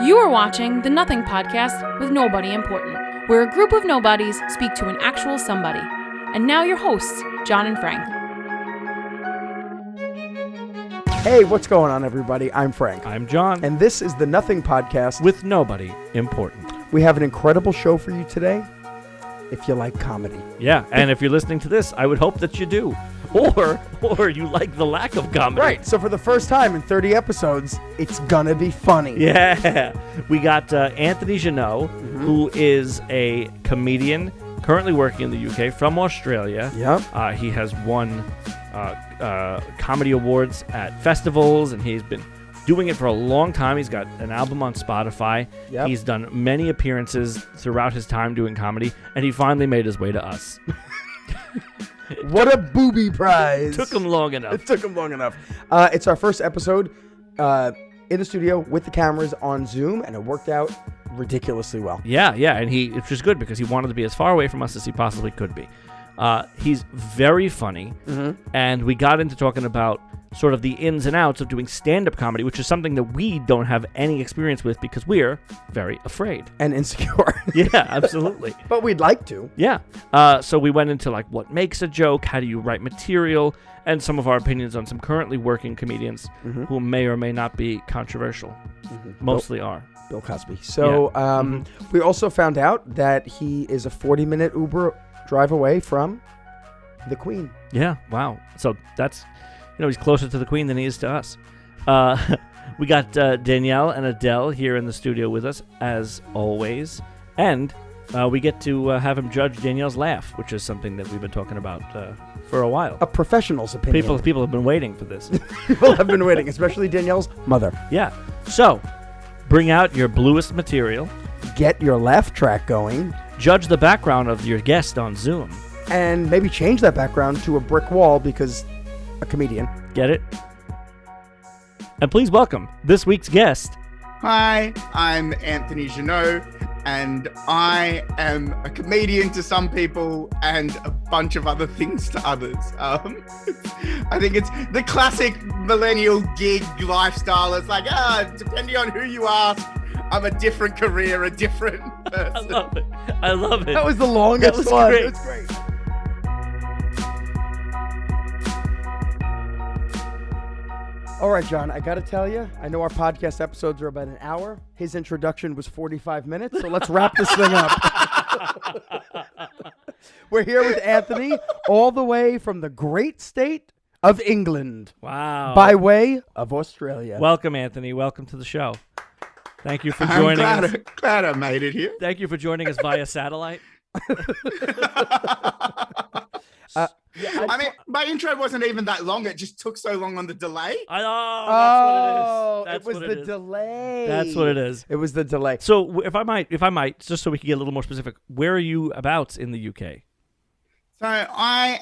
You are watching the Nothing Podcast with Nobody Important, where a group of nobodies speak to an actual somebody. And now your hosts, John and Frank. Hey, what's going on, everybody? I'm Frank. I'm John. And this is the Nothing Podcast with Nobody Important. We have an incredible show for you today, if you like comedy. Yeah, and if you're listening to this, I would hope that you do. Or you like the lack of comedy. Right, so for the first time in 30 episodes, it's gonna be funny. Yeah. We got Anthony Jeannot, who is a comedian currently working in the UK from Australia. Yep. He has won comedy awards at festivals, and he's been doing it for a long time. He's got an album on Spotify. Yep. He's done many appearances throughout his time doing comedy, and he finally made his way to us. What a booby prize. Took him long enough. It took him long enough. It's our first episode in the studio with the cameras on Zoom, and it worked out ridiculously well. Yeah, and it's just good because he wanted to be as far away from us as he possibly could be. He's very funny, and we got into talking about sort of the ins and outs of doing stand-up comedy, which is something that we don't have any experience with because we're very afraid. And insecure. Yeah, absolutely. But we'd like to. Yeah. So we went into like what makes a joke, how do you write material, and some of our opinions on some currently working comedians who may or may not be controversial. Mostly are. Bill Cosby. So we also found out that he is a 40-minute Uber drive away from the Queen. Yeah, wow. So that's, he's closer to the Queen than he is to us. We got Danielle and Adele here in the studio with us, as always. And we get to have him judge Danielle's laugh, which is something that we've been talking about for a while. A professional's opinion. People have been waiting for this. People have been waiting, especially Danielle's mother. Yeah. So, bring out your bluest material. Get your laugh track going. Judge the background of your guest on Zoom. And maybe change that background to a brick wall because a comedian. Get it? And please welcome this week's guest. Hi, I'm Anthony Jeannot, and I am a comedian to some people and a bunch of other things to others. I think it's the classic millennial gig lifestyle. It's like, depending on who you ask, I'm a different career, a different person. I love it. That was the longest one. Great. It was great. All right, John, I got to tell you, I know our podcast episodes are about an hour. His introduction was 45 minutes, so let's wrap this thing up. We're here with Anthony, all the way from the great state of England. Wow. By way of Australia. Welcome, Anthony. Welcome to the show. Thank you for joining us. Glad I made it here. Thank you for joining us via satellite. I mean, my intro wasn't even that long. It just took so long on the delay. That's what it is. It was the delay. That's what it is. It was the delay. So, if I might, just so we can get a little more specific, where are you abouts in the UK? So I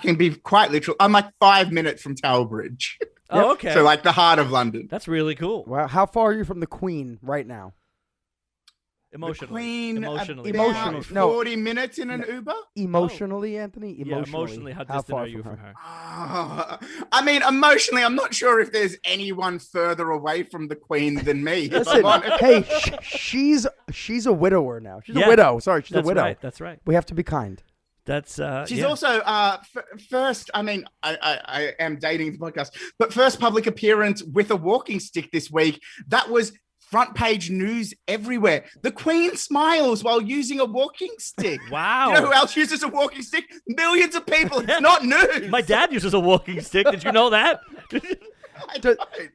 can be quite literal. I'm like 5 minutes from Tower Bridge. Oh, okay. So like the heart of London. That's really cool. Wow. How far are you from the Queen right now? Emotionally. Emotionally. No. 40 minutes in an Uber? Emotionally, Anthony? Emotionally, how distant are you from her? Emotionally, I'm not sure if there's anyone further away from the Queen than me. Listen, hey, she's a widower now. She's a widow. Sorry, she's a widow. Right, that's right. We have to be kind. That's she's also first. I mean, I am dating the podcast, but first public appearance with a walking stick this week. That was front page news everywhere. The Queen smiles while using a walking stick. Wow. You know who else uses a walking stick? Millions of people. It's not news. My dad uses a walking stick. Did you know that?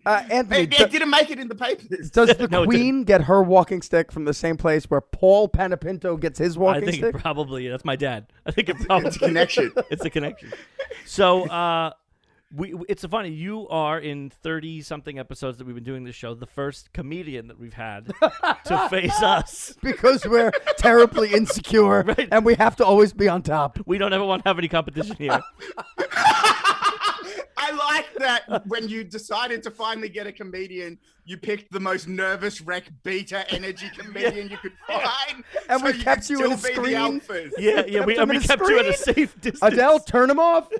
Anthony, it didn't make it in the papers. Does the Queen get her walking stick from the same place where Paul Panepinto gets his walking stick? I think probably. That's my dad. I think it probably. It's a connection. It's a connection. So, it's funny. You are in 30-something episodes that we've been doing this show, the first comedian that we've had to face us. Because we're terribly insecure, Right. And we have to always be on top. We don't ever want to have any competition here. I like that when you decided to finally get a comedian, you picked the most nervous wreck beta energy comedian you could find. And so we kept you in a still be the screen. alphas. Yeah, we kept you at a safe distance. Adele, turn him off.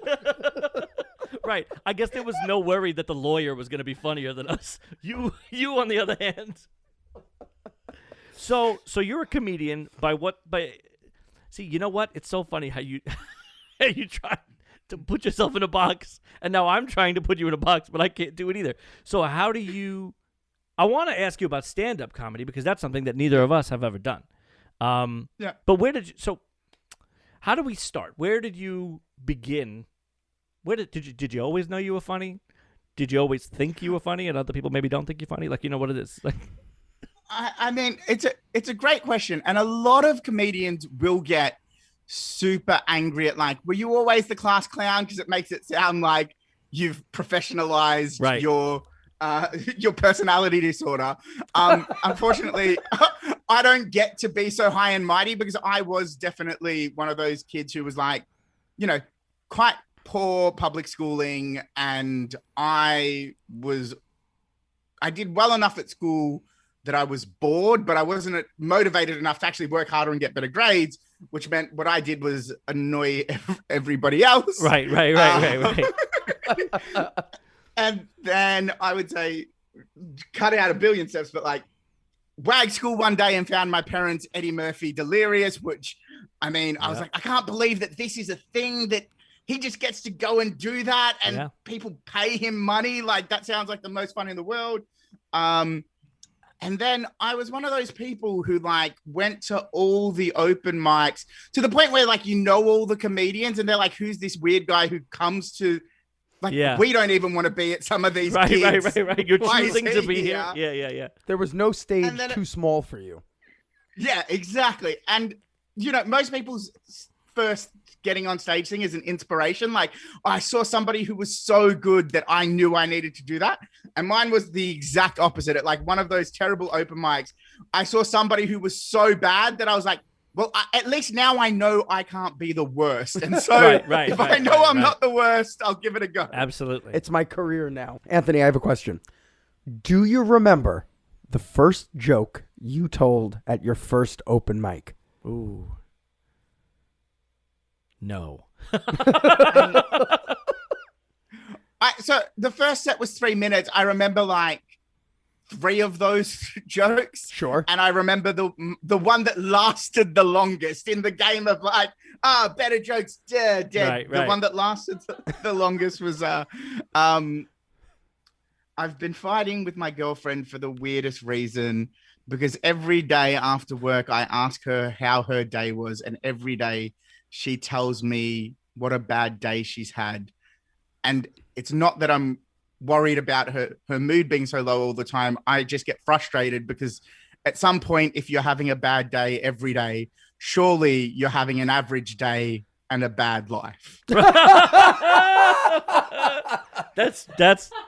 Right. I guess there was no worry that the lawyer was going to be funnier than us. You on the other hand. So you're a comedian see, you know what? It's so funny how you try to put yourself in a box, and now I'm trying to put you in a box, but I can't do it either. So how do you I want to ask you about stand-up comedy because that's something that neither of us have ever done. Yeah. But how do we start? Where did you begin? Did you always know you were funny? Did you always think you were funny and other people maybe don't think you're funny? Like, you know what it is? Like, I mean, it's a great question. And a lot of comedians will get super angry at like, were you always the class clown? Because it makes it sound like you've professionalized your personality disorder. Unfortunately, I don't get to be so high and mighty because I was definitely one of those kids who was like, you know, quite poor public schooling. And I did well enough at school that I was bored, but I wasn't motivated enough to actually work harder and get better grades, which meant what I did was annoy everybody else. Right. And then I would say, cut out a billion steps, but like wagged school one day and found my parents Eddie Murphy delirious, which I mean, I was like, I can't believe that this is a thing that he just gets to go and do that and people pay him money. Like that sounds like the most fun in the world. And then I was one of those people who like went to all the open mics to the point where like, you know, all the comedians and they're like, who's this weird guy who comes to like, we don't even want to be at some of these gigs. Right. You're choosing to be here. Yeah. There was no stage too small for you. Yeah, exactly. And, you know, most people's first getting on stage thing is an inspiration. Like, I saw somebody who was so good that I knew I needed to do that. And mine was the exact opposite. At like one of those terrible open mics, I saw somebody who was so bad that I was like, well, at least now I know I can't be the worst. And so if I know I'm not the worst, I'll give it a go. Absolutely. It's my career now. Anthony, I have a question. Do you remember the first joke you told at your first open mic? Ooh. No. So the first set was 3 minutes. I remember like 3 of those jokes. Sure. And I remember the one that lasted the longest in the game of like, better jokes, dead. Right. The one that lasted the longest was, I've been fighting with my girlfriend for the weirdest reason because every day after work, I ask her how her day was. And every day she tells me what a bad day she's had. And it's not that I'm worried about her mood being so low all the time. I just get frustrated because at some point, if you're having a bad day every day, surely you're having an average day and a bad life. That's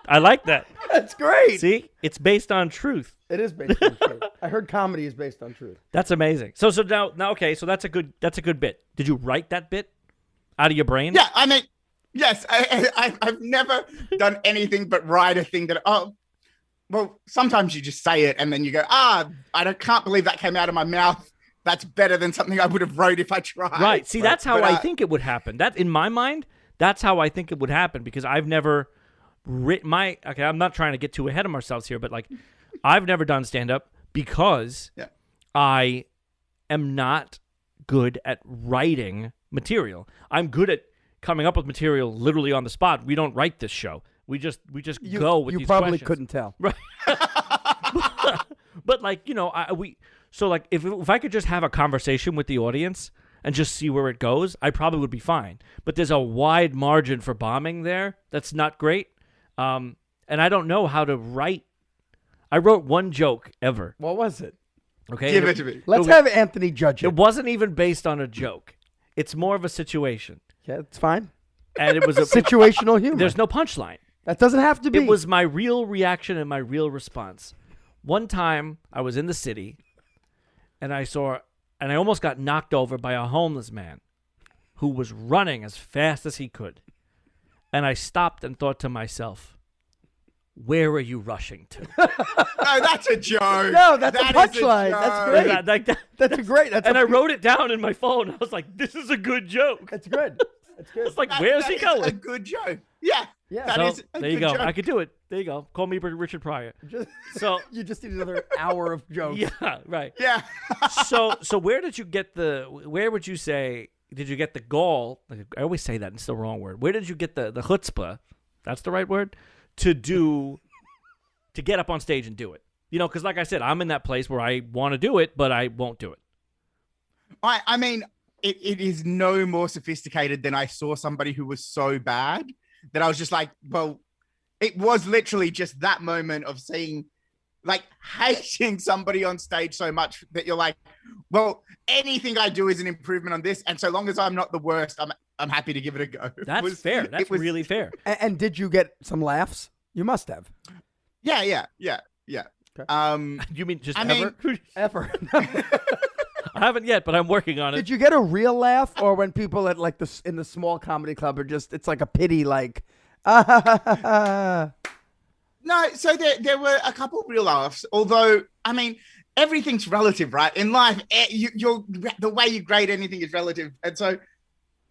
I like that. That's great. See, it's based on truth. It is based on truth. I heard comedy is based on truth. That's amazing. So now okay, so that's a good bit. Did you write that bit out of your brain? Yeah, I mean, yes, I've never done anything but write a thing that, well, sometimes you just say it and then you go, can't believe that came out of my mouth. That's better than something I would have wrote if I tried. Right. See, that's how I think it would happen. That in my mind, that's how I think it would happen because I've never written okay, I'm not trying to get too ahead of ourselves here, but like I've never done stand-up because I am not good at writing material. I'm good at coming up with material literally on the spot. We don't write this show. We just go with these questions. You probably couldn't tell. Right. But like, you know, so like if I could just have a conversation with the audience and just see where it goes, I probably would be fine. But there's a wide margin for bombing there. That's not great. And I don't know how to write. I wrote one joke ever. What was it? Okay. Give it to me. Let's have Anthony judge it. It wasn't even based on a joke. It's more of a situation. Yeah, it's fine. And it was a situational humor. There's no punchline. That doesn't have to be. It was my real reaction and my real response. One time I was in the city and I almost got knocked over by a homeless man who was running as fast as he could. And I stopped and thought to myself, where are you rushing to? No, that's a joke. No, that's a punchline. That's great. That's great. I wrote it down in my phone. I was like, this is a good joke. That's good. That's good. It's like, where's he going? A good joke. Yeah. Yeah. That So is a there you good go. joke. I could do it. There you go. Call me Richard Pryor. So You just need another hour of jokes. yeah, right. Yeah. So where did you get where would you say did you get the gall? Like, I always say that, and it's the wrong word. Where did you get the chutzpah? That's the right word to get up on stage and do it. Because like I said, I'm in that place where I want to do it, but I won't do it. I mean, it is no more sophisticated than I saw somebody who was so bad that I was just like, well, it was literally just that moment of seeing, like, hating somebody on stage so much that you're like, well, anything I do is an improvement on this. And so long as I'm not the worst, I'm happy to give it a go. That's fair. That's really fair. And did you get some laughs? You must have. Yeah. Okay. You mean just I ever? Ever. I haven't yet, but I'm working on it. Did you get a real laugh, or when people at like in the small comedy club are just, it's like a pity, like, No, so there were a couple real laughs, although, I mean, everything's relative, right? In life, the way you grade anything is relative. And so,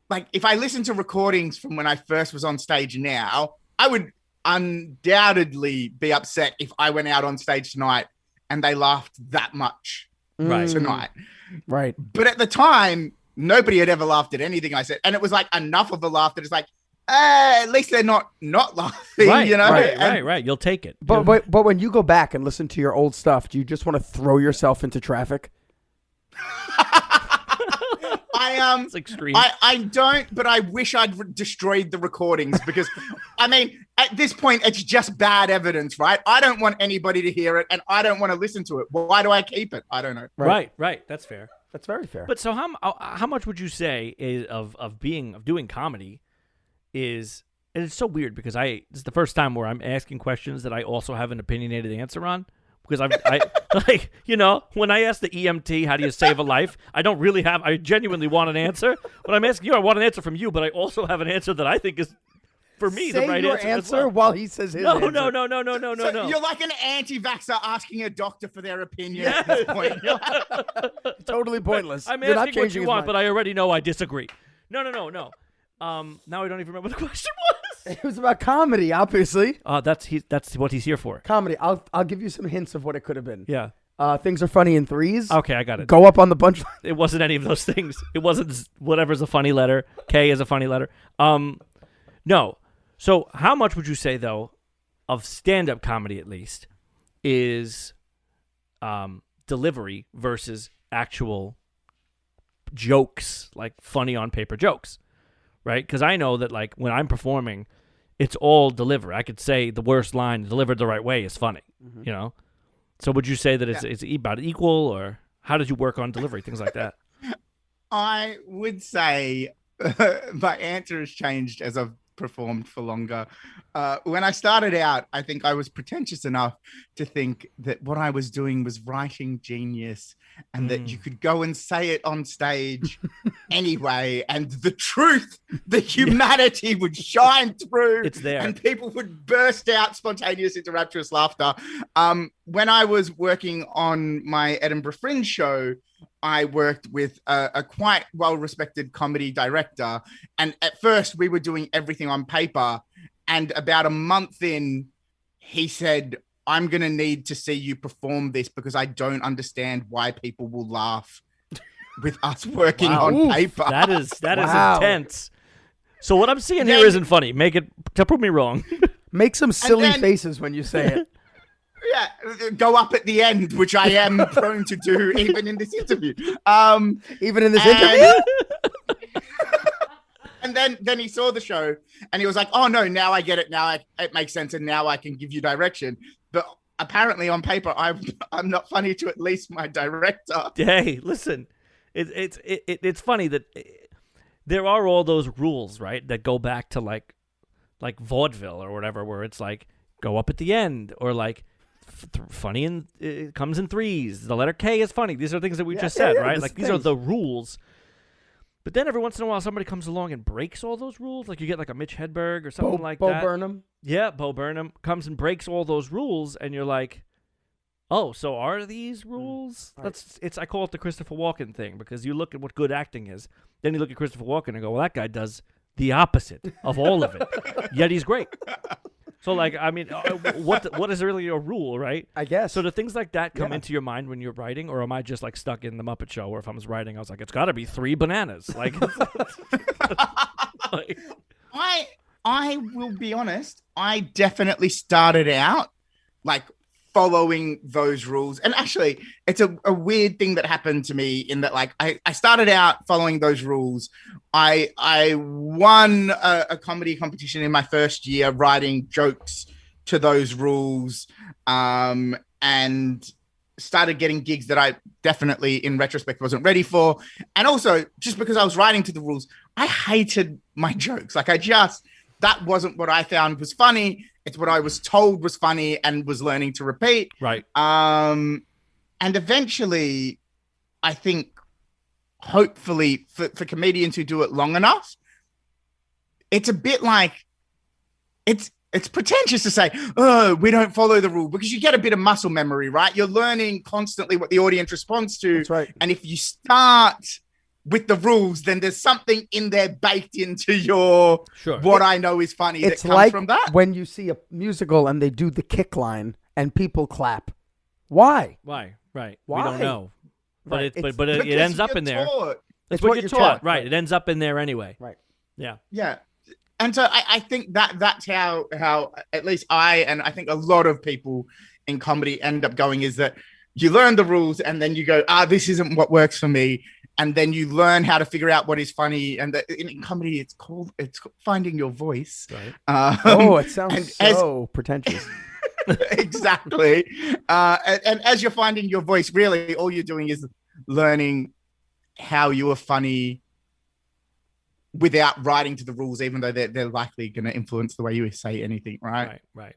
like, if I listen to recordings from when I first was on stage now, I would undoubtedly be upset if I went out on stage tonight and they laughed that much tonight. Right. But at the time, nobody had ever laughed at anything I said. And it was like enough of a laugh that it's like, at least they're not laughing, Right, Right. right. You'll take it. But when you go back and listen to your old stuff, do you just want to throw yourself into traffic? It's extreme. I don't, but I wish I'd destroyed the recordings because, I mean, at this point, it's just bad evidence, right? I don't want anybody to hear it, and I don't want to listen to it. Why do I keep it? I don't know. Right. That's fair. That's very fair. But so how much would you say is of doing comedy is, and it's so weird because this is the first time where I'm asking questions that I also have an opinionated answer on. Because I like, when I ask the EMT, how do you save a life? I genuinely want an answer. But I'm asking you, I want an answer from you, but I also have an answer that I think is, for me, the right answer. Answer as well. While he says his answer. No. So you're like an anti-vaxxer asking a doctor for their opinion at this point. Totally pointless. I'm You're not asking what changing you his want, mind. but I already know I disagree. No. Now I don't even remember what the question was. It was about comedy, obviously. That's what he's here for. Comedy. I'll give you some hints of what it could have been. Yeah. Things are funny in threes. Okay, I got it. Go up on the punchline. It wasn't any of those things. It wasn't whatever's a funny letter. K is a funny letter. No. So how much would you say, though, of stand-up comedy at least is delivery versus actual jokes, like funny on paper jokes, right? Because I know that, like, when I'm performing, it's all delivery. I could say the worst line delivered the right way is funny, So would you say that it's about equal, or how did you work on delivery, things like that? I would say my answer has changed as I've performed for longer. When I started out, I think I was pretentious enough to think that what I was doing was writing genius and that you could go and say it on stage anyway, and the truth, the humanity would shine through. It's there. And people would burst out spontaneous, interruptuous laughter. When I was working on my Edinburgh Fringe show, I worked with a quite well-respected comedy director. And at first we were doing everything on paper. And about a month in, he said, I'm going to need to see you perform this because I don't understand why people will laugh with us working on paper. That is Wow. intense. So what I'm seeing here isn't funny. Don't prove me wrong. Make some silly then- faces when you say it. Yeah, go up at the end, which I am prone to do even in this interview. Even in this interview? And then he saw the show and he was like, oh no, now I get it. Now it makes sense. And now I can give you direction. But apparently on paper, I'm not funny to at least my director. Hey, listen, it's funny that there are all those rules, right, that go back to like vaudeville or whatever, where it's like go up at the end, or like funny and it comes in threes. The letter K is funny. These are things that we just said, right? Like these are the rules. But then every once in a while, somebody comes along and breaks all those rules. Like you get like a Mitch Hedberg or something like Bo that. Burnham. Yeah, Bo Burnham comes and breaks all those rules, and you're like, oh, so are these rules? I call it the Christopher Walken thing, because you look at what good acting is, then you look at Christopher Walken and go, well, that guy does the opposite of all of it. Yet he's great. So, like, I mean, what is really a rule, right? I guess. So do things like that come into your mind when you're writing, or am I just, like, stuck in the Muppet Show, or if I was writing, I was like, it's got to be 3 bananas. Like, I will be honest, I definitely started out, like, following those rules. And actually, it's a weird thing that happened to me in that, like, I started out following those rules. I won a comedy competition in my first year writing jokes to those rules, and started getting gigs that I definitely, in retrospect, wasn't ready for. And also, just because I was writing to the rules, I hated my jokes. Like, that wasn't what I found was funny. It's what I was told was funny and was learning to repeat. Right. And eventually, I think, hopefully, for comedians who do it long enough, it's a bit like, it's pretentious to say, oh, we don't follow the rule, because you get a bit of muscle memory, right? You're learning constantly what the audience responds to. That's right. And if you start with the rules, then there's something in there baked into your what I know is funny that comes like from that. When you see a musical and they do the kick line and people clap. Why? Right. Why? We don't know. Right. But it ends up in there. It's what you're taught. Right. Right. It ends up in there anyway. Right. Yeah. Yeah. And so I think that's how at least and I think a lot of people in comedy end up going, is that you learn the rules and then you go, this isn't what works for me. And then you learn how to figure out what is funny. And in comedy, it's called finding your voice. Right. It sounds so pretentious. Exactly. And as you're finding your voice, really, all you're doing is learning how you are funny without writing to the rules, even though they're likely going to influence the way you say anything, right? Right.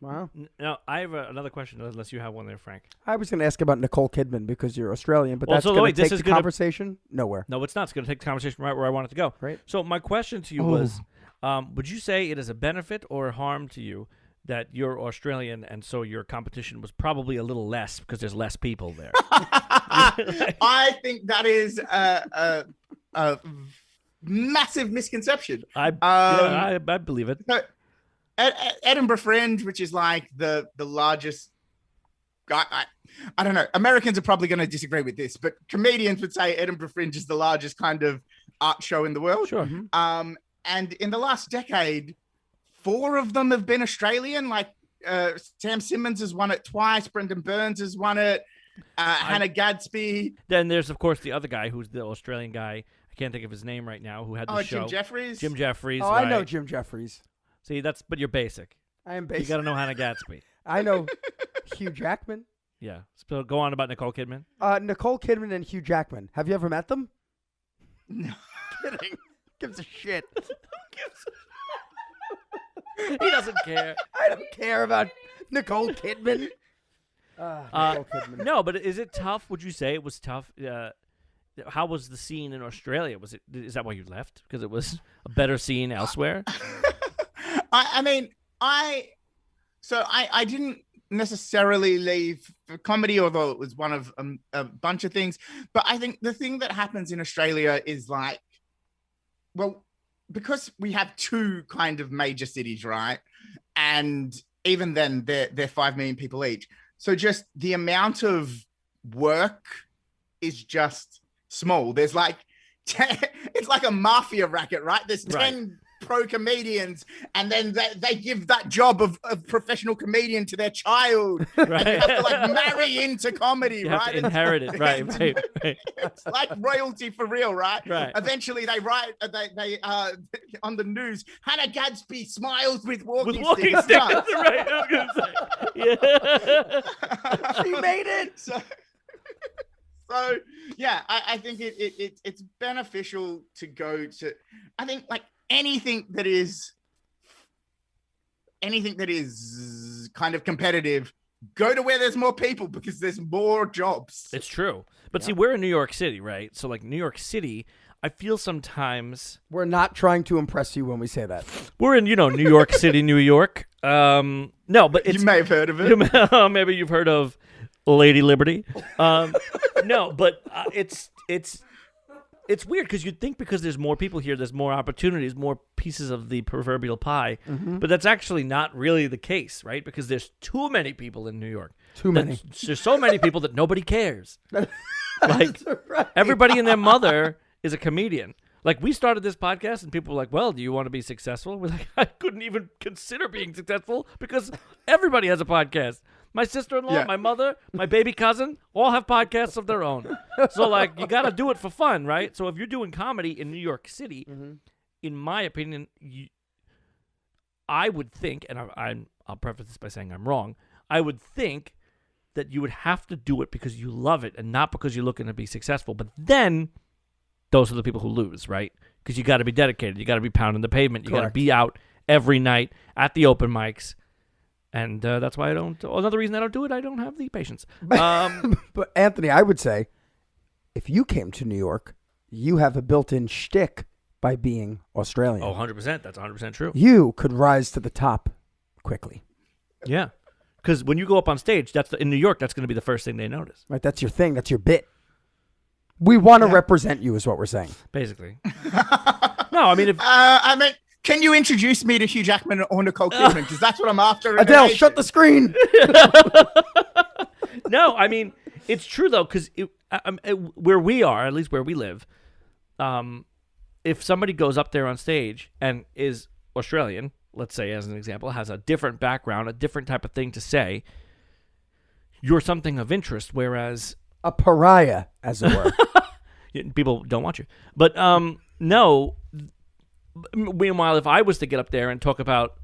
Wow. Now, I have another question, unless you have one there, Frank. I was going to ask about Nicole Kidman because you're Australian, but Well, that's so going to wait, take the conversation nowhere. No, it's not. It's going to take the conversation right where I want it to go. Right. So my question to you was, would you say it is a benefit or a harm to you that you're Australian and so your competition was probably a little less because there's less people there? I think that is a massive misconception. I believe it. So, Edinburgh Fringe, which is like the largest, I don't know, Americans are probably going to disagree with this, but comedians would say Edinburgh Fringe is the largest kind of art show in the world. Sure. Mm-hmm. And in the last decade, 4 of them have been Australian. Like Sam Simmons has won it twice. Brendan Burns has won it. Hannah Gadsby. Then there's, of course, the other guy who's the Australian guy. I can't think of his name right now, who had the show. Jim Jeffries. Jim Jeffries. Oh, right. I know Jim Jeffries. See, but you're basic. I am basic. You got to know Hannah Gadsby. I know Hugh Jackman. Yeah. So go on about Nicole Kidman. Nicole Kidman and Hugh Jackman. Have you ever met them? No. Kidding. Gives a shit. He doesn't care. I don't care about Nicole Kidman. Nicole Kidman. No, but is it tough? Would you say it was tough? How was the scene in Australia? Is that why you left? Because it was a better scene elsewhere? I didn't necessarily leave for comedy, although it was one of a bunch of things. But I think the thing that happens in Australia is like, well, because we have 2 kind of major cities, right? And even then, they're 5 million people each. So just the amount of work is just small. There's like 10, it's like a mafia racket, right? There's 10 pro comedians, and then they give that job of professional comedian to their child. Right. You have to like marry into comedy, you right? have to inherit it. Right. It's like royalty for real, right? Right. Eventually they write, they on the news, Hannah Gadsby smiles with walking sticks. sticks. Right. I was going to say. Yeah. She made it. So yeah, I think it's beneficial to go to, I think like anything that is kind of competitive, go to where there's more people because there's more jobs. It's true. But see, we're in New York City, right? So like New York City, I feel sometimes We're not trying to impress you when we say that. we're in, New York City, New York. No, but it's You may have heard of it. maybe you've heard of Lady Liberty. No, but it's it's weird because you'd think because there's more people here, there's more opportunities, more pieces of the proverbial pie. But that's actually not really the case, right? Because there's too many people in New York. Too many. There's so many people that nobody cares. Like That's right. everybody and their mother is a comedian. Like we started this podcast and people were like, well, do you want to be successful? We're like, I couldn't even consider being successful because everybody has a podcast. My sister-in-law, my mother, my baby cousin, all have podcasts of their own. So, like, you got to do it for fun, right? So if you're doing comedy in New York City, in my opinion, I would think, and I'll preface this by saying I'm wrong, I would think that you would have to do it because you love it and not because you're looking to be successful. But then those are the people who lose, right? Because you got to be dedicated. You got to be pounding the pavement. You got to be out every night at the open mics. And that's why I don't. Another reason I don't do it, I don't have the patience. But Anthony, I would say, if you came to New York, you have a built-in shtick by being Australian. Oh, 100%. That's 100% true. You could rise to the top quickly. Yeah. Because when you go up on stage, in New York, that's going to be the first thing they notice. Right, that's your thing. That's your bit. We want to represent you, is what we're saying. Basically. No, I mean, can you introduce me to Hugh Jackman or Nicole Kidman? Because that's what I'm after. Adele, shut the screen. No, I mean, it's true, though, because where we are, at least where we live, if somebody goes up there on stage and is Australian, let's say as an example, has a different background, a different type of thing to say, you're something of interest, whereas... A pariah, as it were. People don't want you. But no... Meanwhile, if I was to get up there and talk about,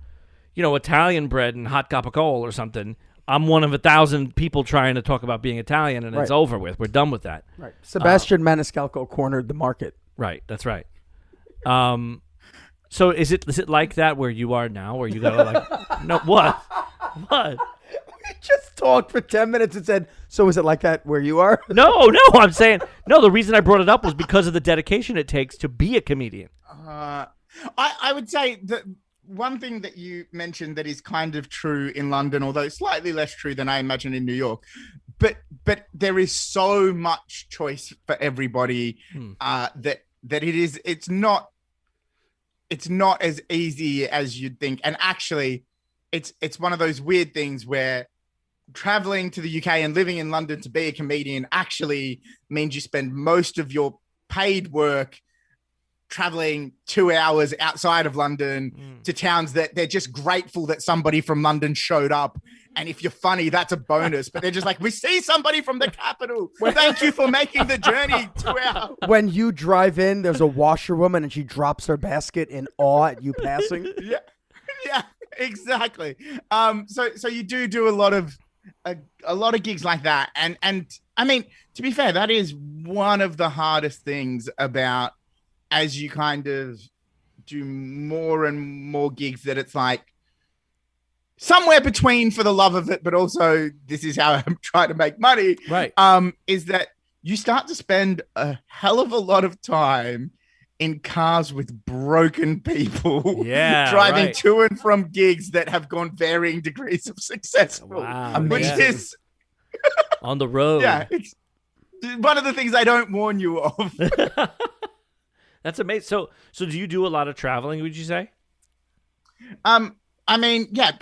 Italian bread and hot capicola or something, I'm one of 1,000 people trying to talk about being Italian, and it's over with. We're done with that. Right. Sebastian Maniscalco cornered the market. Right. That's right. So is it like that where you are now, where you gotta no what? What? We just talked for 10 minutes and said, so is it like that where you are? No. I'm saying no. The reason I brought it up was because of the dedication it takes to be a comedian. I would say that one thing that you mentioned that is kind of true in London, although slightly less true than I imagine in New York, but there is so much choice for everybody that it's not as easy as you'd think. And actually, it's one of those weird things where traveling to the UK and living in London to be a comedian actually means you spend most of your paid work traveling 2 hours outside of London to towns that they're just grateful that somebody from London showed up. And if you're funny, that's a bonus. But they're just like, we see somebody from the capital. Thank you for making the journey 2 hours. When you drive in, there's a washerwoman and she drops her basket in awe at you passing. Yeah, exactly. So you do a lot of gigs like that. And I mean, to be fair, that is one of the hardest things about as you kind of do more and more gigs, that it's like somewhere between for the love of it, but also this is how I'm trying to make money. Right. Is that you start to spend a hell of a lot of time in cars with broken people driving to and from gigs that have gone varying degrees of successful. Wow. Which is on the road. Yeah. It's one of the things I don't warn you of. That's amazing. So do you do a lot of traveling, would you say? I mean, yeah,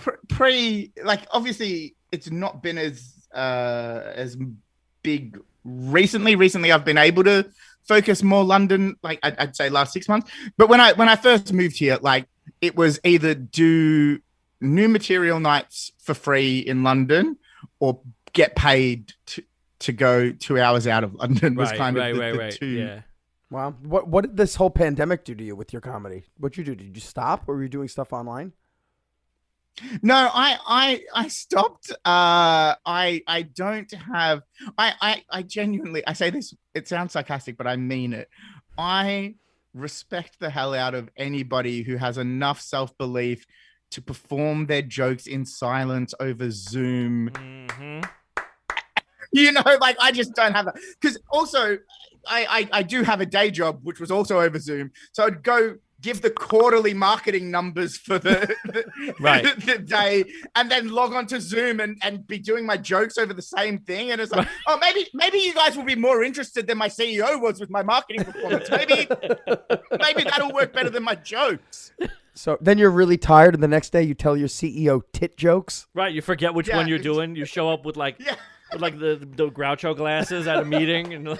like obviously it's not been as big recently. Recently I've been able to focus more London, like I'd say last 6 months. But when I first moved here, like it was either do new material nights for free in London or get paid to go 2 hours out of London was kind of the two. Yeah. Wow. What did this whole pandemic do to you with your comedy? What'd you do? Did you stop, or were you doing stuff online? No, I stopped. I don't have. I genuinely. I say this. It sounds sarcastic, but I mean it. I respect the hell out of anybody who has enough self-belief to perform their jokes in silence over Zoom. Mm-hmm. Like I just don't have that. Because also, I do have a day job, which was also over Zoom. So I'd go give the quarterly marketing numbers for the day, and then log on to Zoom and be doing my jokes over the same thing. And it's like, oh, maybe you guys will be more interested than my CEO was with my marketing performance. Maybe that'll work better than my jokes. So then you're really tired, and the next day you tell your CEO tit jokes. Right, you forget which one you're doing. You show up with like the Groucho glasses at a meeting, and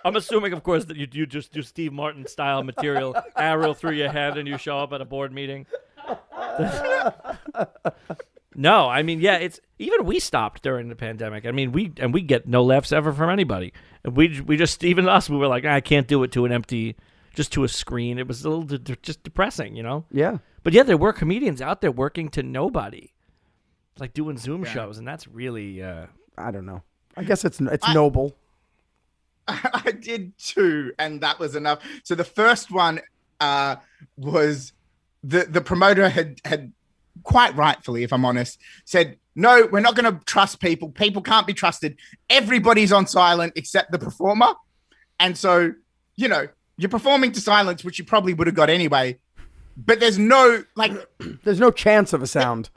I'm assuming, of course, that you just do Steve Martin style material, arrow through your head, and you show up at a board meeting. No, I mean, yeah, it's even we stopped during the pandemic. I mean, we get no laughs ever from anybody. And we just, even us, we were like, I can't do it to an empty, just to a screen. It was a little just depressing, you know? Yeah. But yeah, there were comedians out there working to nobody, like doing Zoom shows, and that's really. I don't know. I guess it's noble. I did too, and that was enough. So the first one was the promoter had quite rightfully, if I'm honest, said, no, we're not going to trust people. People can't be trusted. Everybody's on silent except the performer. And so, you know, you're performing to silence, which you probably would have got anyway. But there's no there's no chance of a sound.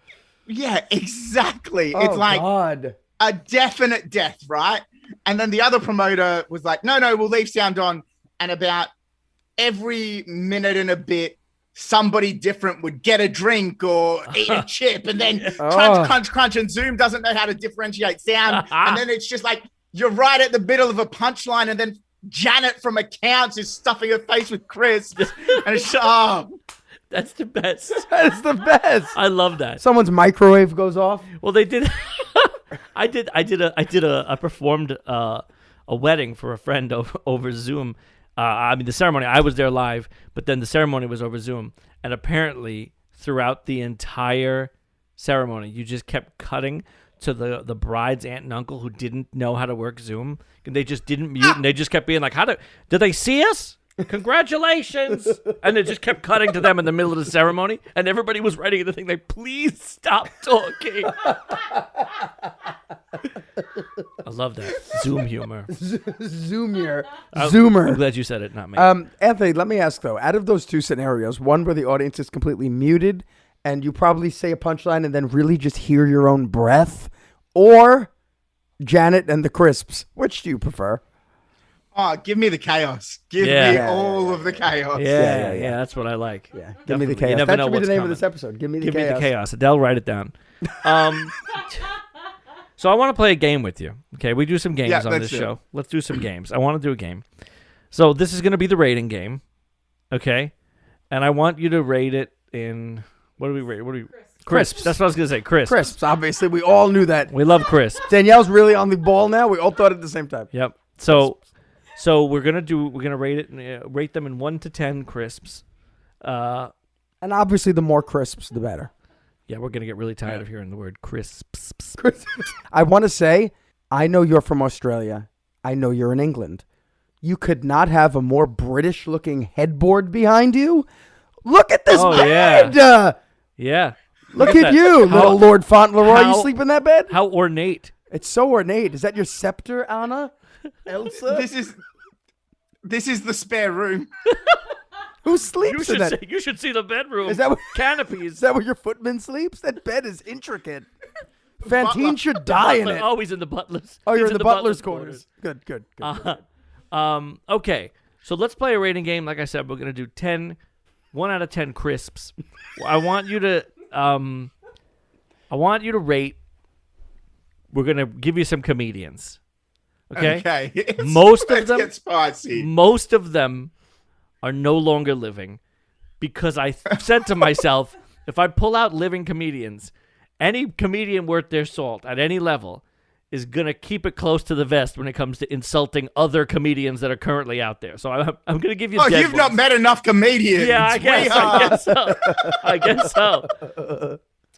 Yeah, exactly. Oh, it's like God. A definite death, right? And then the other promoter was like, no, we'll leave sound on. And about every minute and a bit, somebody different would get a drink or eat a chip, and then crunch. And Zoom doesn't know how to differentiate sound. And then it's just like, you're right at the middle of a punchline, and then Janet from accounts is stuffing her face with crisps. And it's, that's the best. That's the best. I love that. Someone's microwave goes off. Well, they did. I performed a wedding for a friend over Zoom. I mean, the ceremony, I was there live, but then the ceremony was over Zoom. And apparently, throughout the entire ceremony, you just kept cutting to the bride's aunt and uncle who didn't know how to work Zoom. And they just didn't mute, and they just kept being like, did they see us? Congratulations. And it just kept cutting to them in the middle of the ceremony, and everybody was writing the thing like, please stop talking. I love that. Zoom humor. Zoomer. I'm glad you said it, not me. Anthony, let me ask though, out of those two scenarios, one where the audience is completely muted and you probably say a punchline and then really just hear your own breath, or Janet and the crisps, which do you prefer? Oh, give me the chaos. Give me all of the chaos. Yeah, that's what I like. Yeah, give me the chaos. That should be the name of this episode. Give me the chaos. Adele, write it down. So I want to play a game with you. Okay, we do some games on this show. Let's do some games. I want to do a game. So this is going to be the rating game. Okay, and I want you to rate it in, what do we rate? Crisps. That's what I was going to say. Crisps. Obviously, we all knew that. We love crisps. Danielle's really on the ball now. We all thought at the same time. Yep. So we're gonna rate them in 1 to 10 crisps, and obviously the more crisps the better. Yeah, we're gonna get really tired of hearing the word crisps. I want to say, I know you're from Australia. I know you're in England. You could not have a more British-looking headboard behind you. Look at this bed. Yeah. Look at you, little Lord Fauntleroy. You sleep in that bed? How ornate! It's so ornate. Is that your scepter, Anna? Elsa? This is the spare room. Who sleeps in that? You should see the bedroom. Is that canopies? Is that where your footman sleeps? That bed is intricate. Fantine should die in it. Oh, he's in the butler's. Oh, you're in the butler's quarters. Good. Okay, so let's play a rating game. Like I said, we're gonna do 1 out of 10 crisps. I want you to rate. We're gonna give you some comedians. Okay. Most of them are no longer living, because I said to myself, if I pull out living comedians, any comedian worth their salt at any level is going to keep it close to the vest when it comes to insulting other comedians that are currently out there. So I'm going to give you dead you've ones. Not met enough comedians. Yeah, I guess so.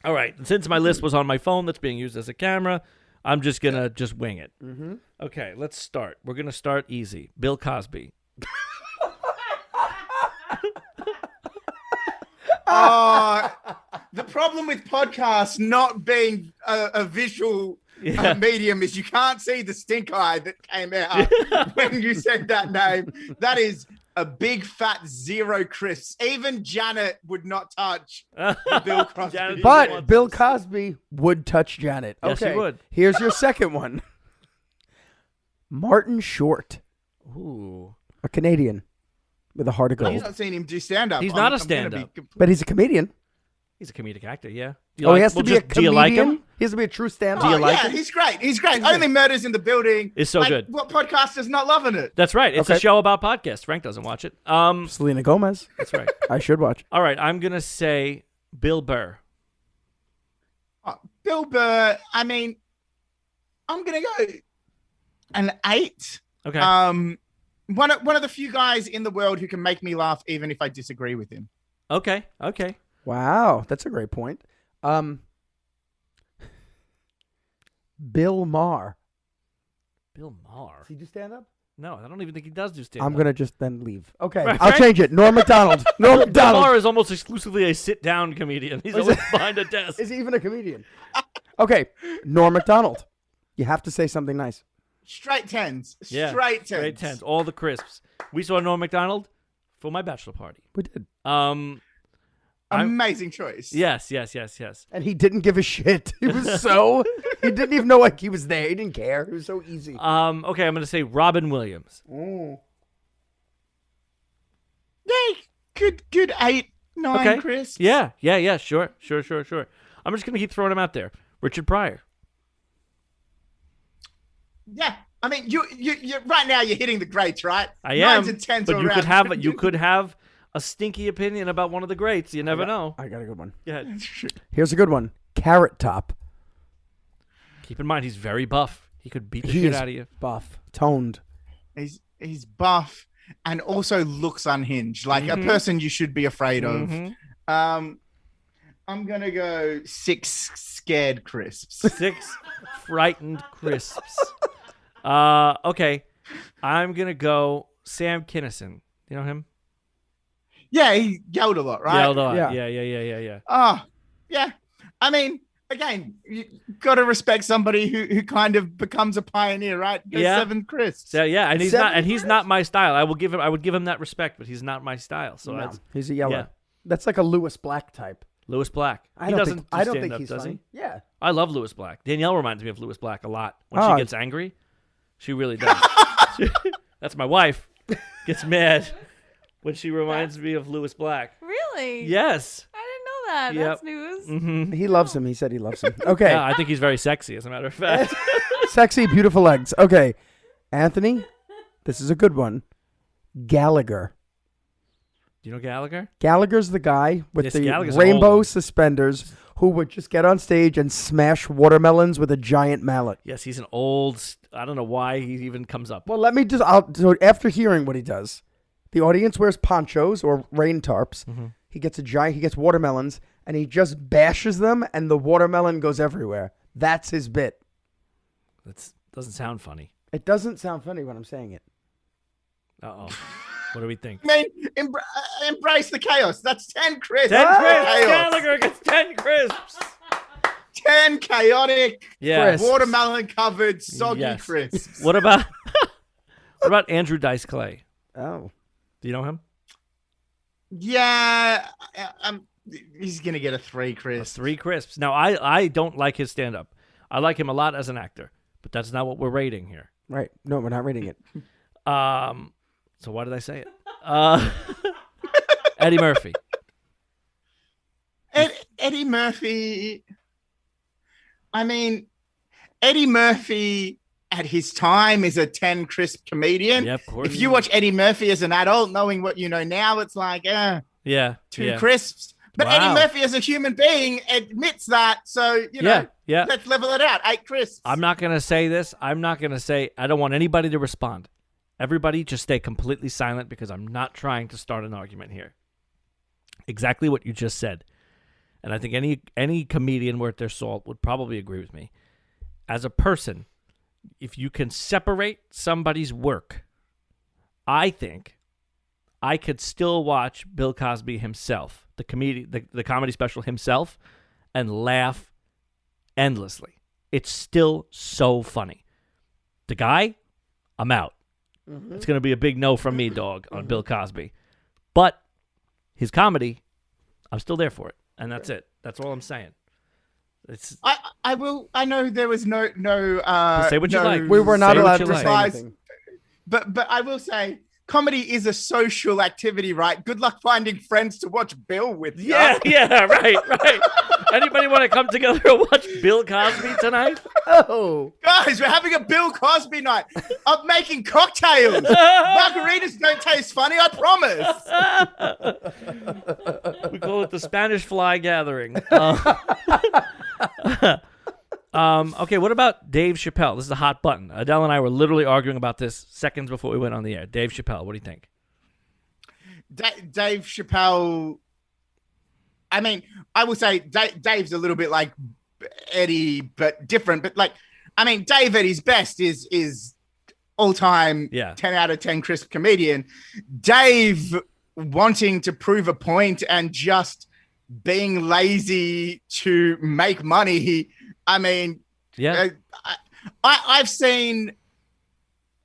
All right. Since my list was on my phone that's being used as a camera, I'm just going to wing it. Mm-hmm. Okay, let's start. We're going to start easy. Bill Cosby. The problem with podcasts not being a visual medium is you can't see the stink eye that came out when you said that name. That is a big fat zero crisps. Even Janet would not touch Bill Cosby. Janet But Bill Cosby would touch Janet. Yes, Okay, he would. Here's your second one. Martin Short, Ooh. a Canadian with a heart of I've gold. not seen him do stand-up. He's not a I'm gonna stand-up. be But he's a comedian. He's a comedic actor, yeah. He has to be a comedian? Do you like him? He has to be a true stand-up. Do you like yeah, him? he's great. He's great. Only Murders in the Building. It's so Like, good. What podcast is not loving it? That's right. It's a Okay. show about podcasts. Frank doesn't watch it. Selena Gomez. That's right. I should watch. All right, I'm going to say Bill Burr. Bill Burr, I mean, I'm going to go an 8. Okay. One of the few guys in the world who can make me laugh even if I disagree with him. Okay. Wow, that's a great point. Bill Maher. Bill Maher. Does he do stand-up? No, I don't even think he does do stand-up. I'm gonna just then leave. Okay, Right, I'll right. change it. Norm Macdonald. Norm Bill Macdonald. Maher is almost exclusively a sit-down comedian. He's always behind a desk. Is he even a comedian? Okay, Norm Macdonald. You have to say something nice. Straight 10s. Yeah, Straight 10s. Straight tens. All the crisps. We saw Norm Macdonald for my bachelor party. We did. Amazing choice. Yes. And he didn't give a shit. He was so... he didn't even know like he was there. He didn't care. It was so easy. Okay, I'm going to say Robin Williams. Mm. Yeah, good 8, 9 Okay. crisps. Yeah. Sure. I'm just going to keep throwing him out there. Richard Pryor. Yeah. I mean, you right now you're hitting the greats, right? I am. 9s and 10s But all you around. could have a stinky opinion about one of the greats. You never know. I got a good one. Go ahead. Here's a good one. Carrot Top. Keep in mind, he's very buff. He could beat the He shit is out of you. buff. Toned. He's buff and also looks unhinged, like a person you should be afraid of. I'm gonna go 6 scared crisps. 6 frightened crisps. Okay. I'm going to go Sam Kinison. You know him? Yeah, he yelled a lot, right? Yelled on. Yeah. Yeah. Oh, yeah. I mean, again, you got to respect somebody who kind of becomes a pioneer, right? Go Yeah. 7 crisps. So yeah, and he's Seven not, and he's not my style. I would give him that respect, but he's not my style. So No, that's he's a yellow. yeah. That's like a Lewis Black type. Lewis Black. I He don't doesn't think, do I don't think stand-up, he's does funny. he? Yeah. I love Lewis Black. Danielle reminds me of Lewis Black a lot when Oh. she gets angry. She really does. That's my wife. Gets mad when she reminds me of Lewis Black. Really? Yes. I didn't know that. Yep. That's news. Mm-hmm. He loves him. He said he loves him. Okay. Yeah, I think he's very sexy, as a matter of fact. Sexy, beautiful legs. Okay. Anthony, this is a good one. Gallagher. Do you know Gallagher? Gallagher's the guy with Yes, the Gallagher's an rainbow old one. suspenders who would just get on stage and smash watermelons with a giant mallet. Yes, he's an old. I don't know why he even comes up. Well, let me just. So after hearing what he does, the audience wears ponchos or rain tarps. Mm-hmm. He gets he gets watermelons, and he just bashes them, and the watermelon goes everywhere. That's his bit. That doesn't sound funny. It doesn't sound funny when I'm saying it. Uh-oh. What do we think? I mean, embrace the chaos. That's 10 crisps. 10 crisps! Chaos. Gallagher gets 10 crisps! 10 chaotic, Yeah. Crisps. watermelon covered, soggy Yes. crisps. What about Andrew Dice Clay? Oh. Do you know him? Yeah, he's gonna get a 3 That's crisps. 3 crisps. Now, I don't like his stand-up. I like him a lot as an actor, but that's not what we're rating here. Right. No, we're not rating it. So why did I say it? Eddie Murphy. Eddie Murphy. I mean, Eddie Murphy at his time is a 10 crisp comedian. Yeah, of course. If you watch Eddie Murphy as an adult, knowing what you know now, it's like, 2 yeah. crisps. But Wow. Eddie Murphy as a human being admits that. So, Yeah. let's level it out. 8 crisps. I'm not going to say this. I don't want anybody to respond. Everybody just stay completely silent because I'm not trying to start an argument here. Exactly what you just said. And I think any comedian worth their salt would probably agree with me. As a person, if you can separate somebody's work, I think I could still watch Bill Cosby himself, the comedy special himself, and laugh endlessly. It's still so funny. The guy, I'm out. It's going to be a big no from me, dog, on Bill Cosby. But his comedy, I'm still there for it, and that's it. That's all I'm saying. It's I will. I know there was no. say what you like. We were not Say allowed what to you say like. anything. But I will say, comedy is a social activity, right? Good luck finding friends to watch Bill with. Yeah, right. Anybody want to come together and watch Bill Cosby tonight? Oh, Guys, we're having a Bill Cosby night. I'm making cocktails. Margaritas don't taste funny, I promise. We call it the Spanish Fly Gathering. Okay, what about Dave Chappelle? This is a hot button. Adele and I were literally arguing about this seconds before we went on the air. Dave Chappelle, what do you think? Dave Chappelle. I mean, I will say Dave's a little bit like Eddie, but different. But like, I mean, Dave at his best is all-time 10 out of 10 crisp comedian. Dave wanting to prove a point and just being lazy to make money. I've seen.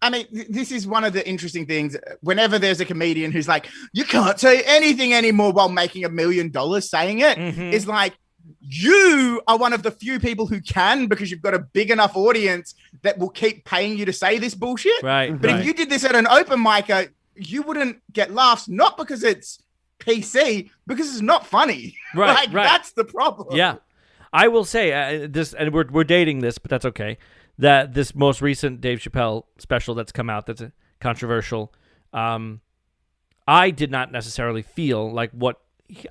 I mean, this is one of the interesting things. Whenever there's a comedian who's like, you can't say anything anymore while making $1 million saying it, it's like, you are one of the few people who can, because you've got a big enough audience that will keep paying you to say this bullshit. Right. But if you did this at an open mic, you wouldn't get laughs, not because it's PC, because it's not funny. Right. That's the problem. Yeah. I will say this, and we're dating this, but that's okay. That this most recent Dave Chappelle special that's come out that's controversial, I did not necessarily feel like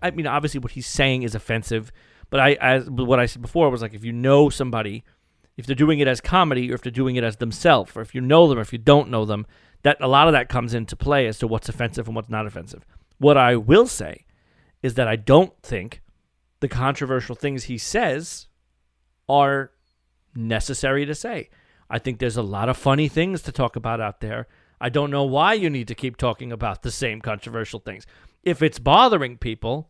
obviously what he's saying is offensive, but what I said before was like, if you know somebody, if they're doing it as comedy or if they're doing it as themselves, or if you know them or if you don't know them, that a lot of that comes into play as to what's offensive and what's not offensive. What I will say is that I don't think the controversial things he says are necessary to say. I think there's a lot of funny things to talk about out there. I don't know why you need to keep talking about the same controversial things. If it's bothering people,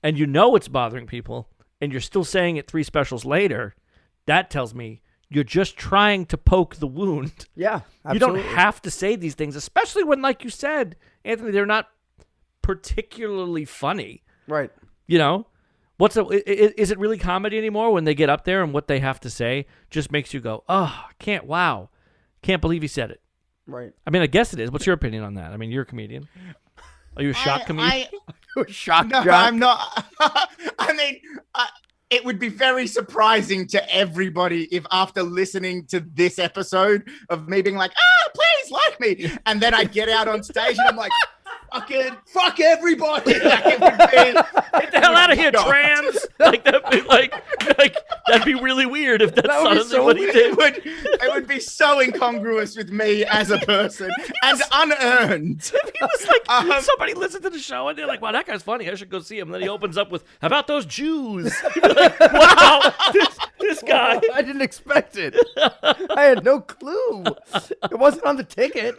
and you know it's bothering people, and you're still saying it 3 specials later, that tells me you're just trying to poke the wound. yeah, absolutely. You don't have to say these things, especially when, like you said, Anthony, they're not particularly funny. Right. You know? Is it really comedy anymore when they get up there and what they have to say just makes you go, oh, can't believe he said it. Right. I mean, I guess it is. What's your opinion on that? I mean, you're a comedian. Are you a shock comedian? Shock No, jock? I'm not. I mean, it would be very surprising to everybody if after listening to this episode of me being like, please like me. And then I get out on stage and I'm like, fuck everybody. Like, it would be, Get the hell out of here, trans! Like that'd be really weird if that's That would be suddenly so what he did. it would be so incongruous with me as a person and unearned. He was like, somebody listened to the show and they're like, wow, that guy's funny. I should go see him. And then he opens up with, how about those Jews? You'd be like, wow, this guy. I didn't expect it. I had no clue. It wasn't on the ticket.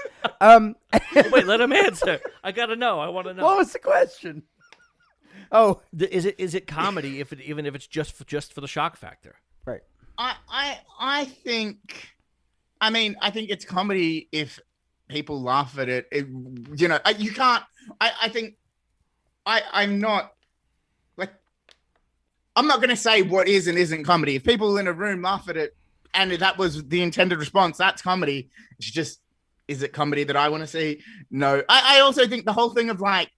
Wait, let him answer. I gotta know. I want to know. What was the question? Oh, Is it comedy even if it's just for the shock factor? right. I think it's comedy if people laugh at it. You can't. I think I'm not like, I'm not going to say what is and isn't comedy. If people in a room laugh at it and that was the intended response, that's comedy. It's just, is it comedy that I want to see? No. I also think the whole thing of like,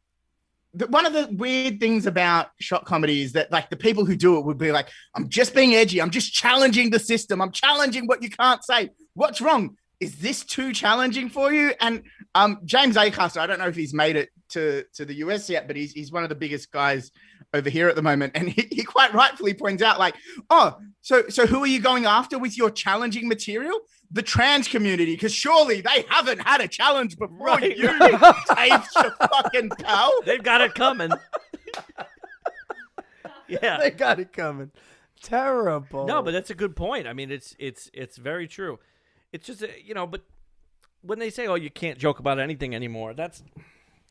one of the weird things about shock comedy is that like the people who do it would be like, I'm just being edgy. I'm just challenging the system. I'm challenging what you can't say. What's wrong? Is this too challenging for you? And James Acaster, I don't know if he's made it to the US yet, but he's one of the biggest guys over here at the moment. And he quite rightfully points out like, oh, so who are you going after with your challenging material? The trans community, because surely they haven't had a challenge before Right. you, Dave fucking pal. They've got it coming. Yeah. They got it coming. Terrible. No, but that's a good point. I mean, it's very true. It's just but when they say, "Oh, you can't joke about anything anymore," that's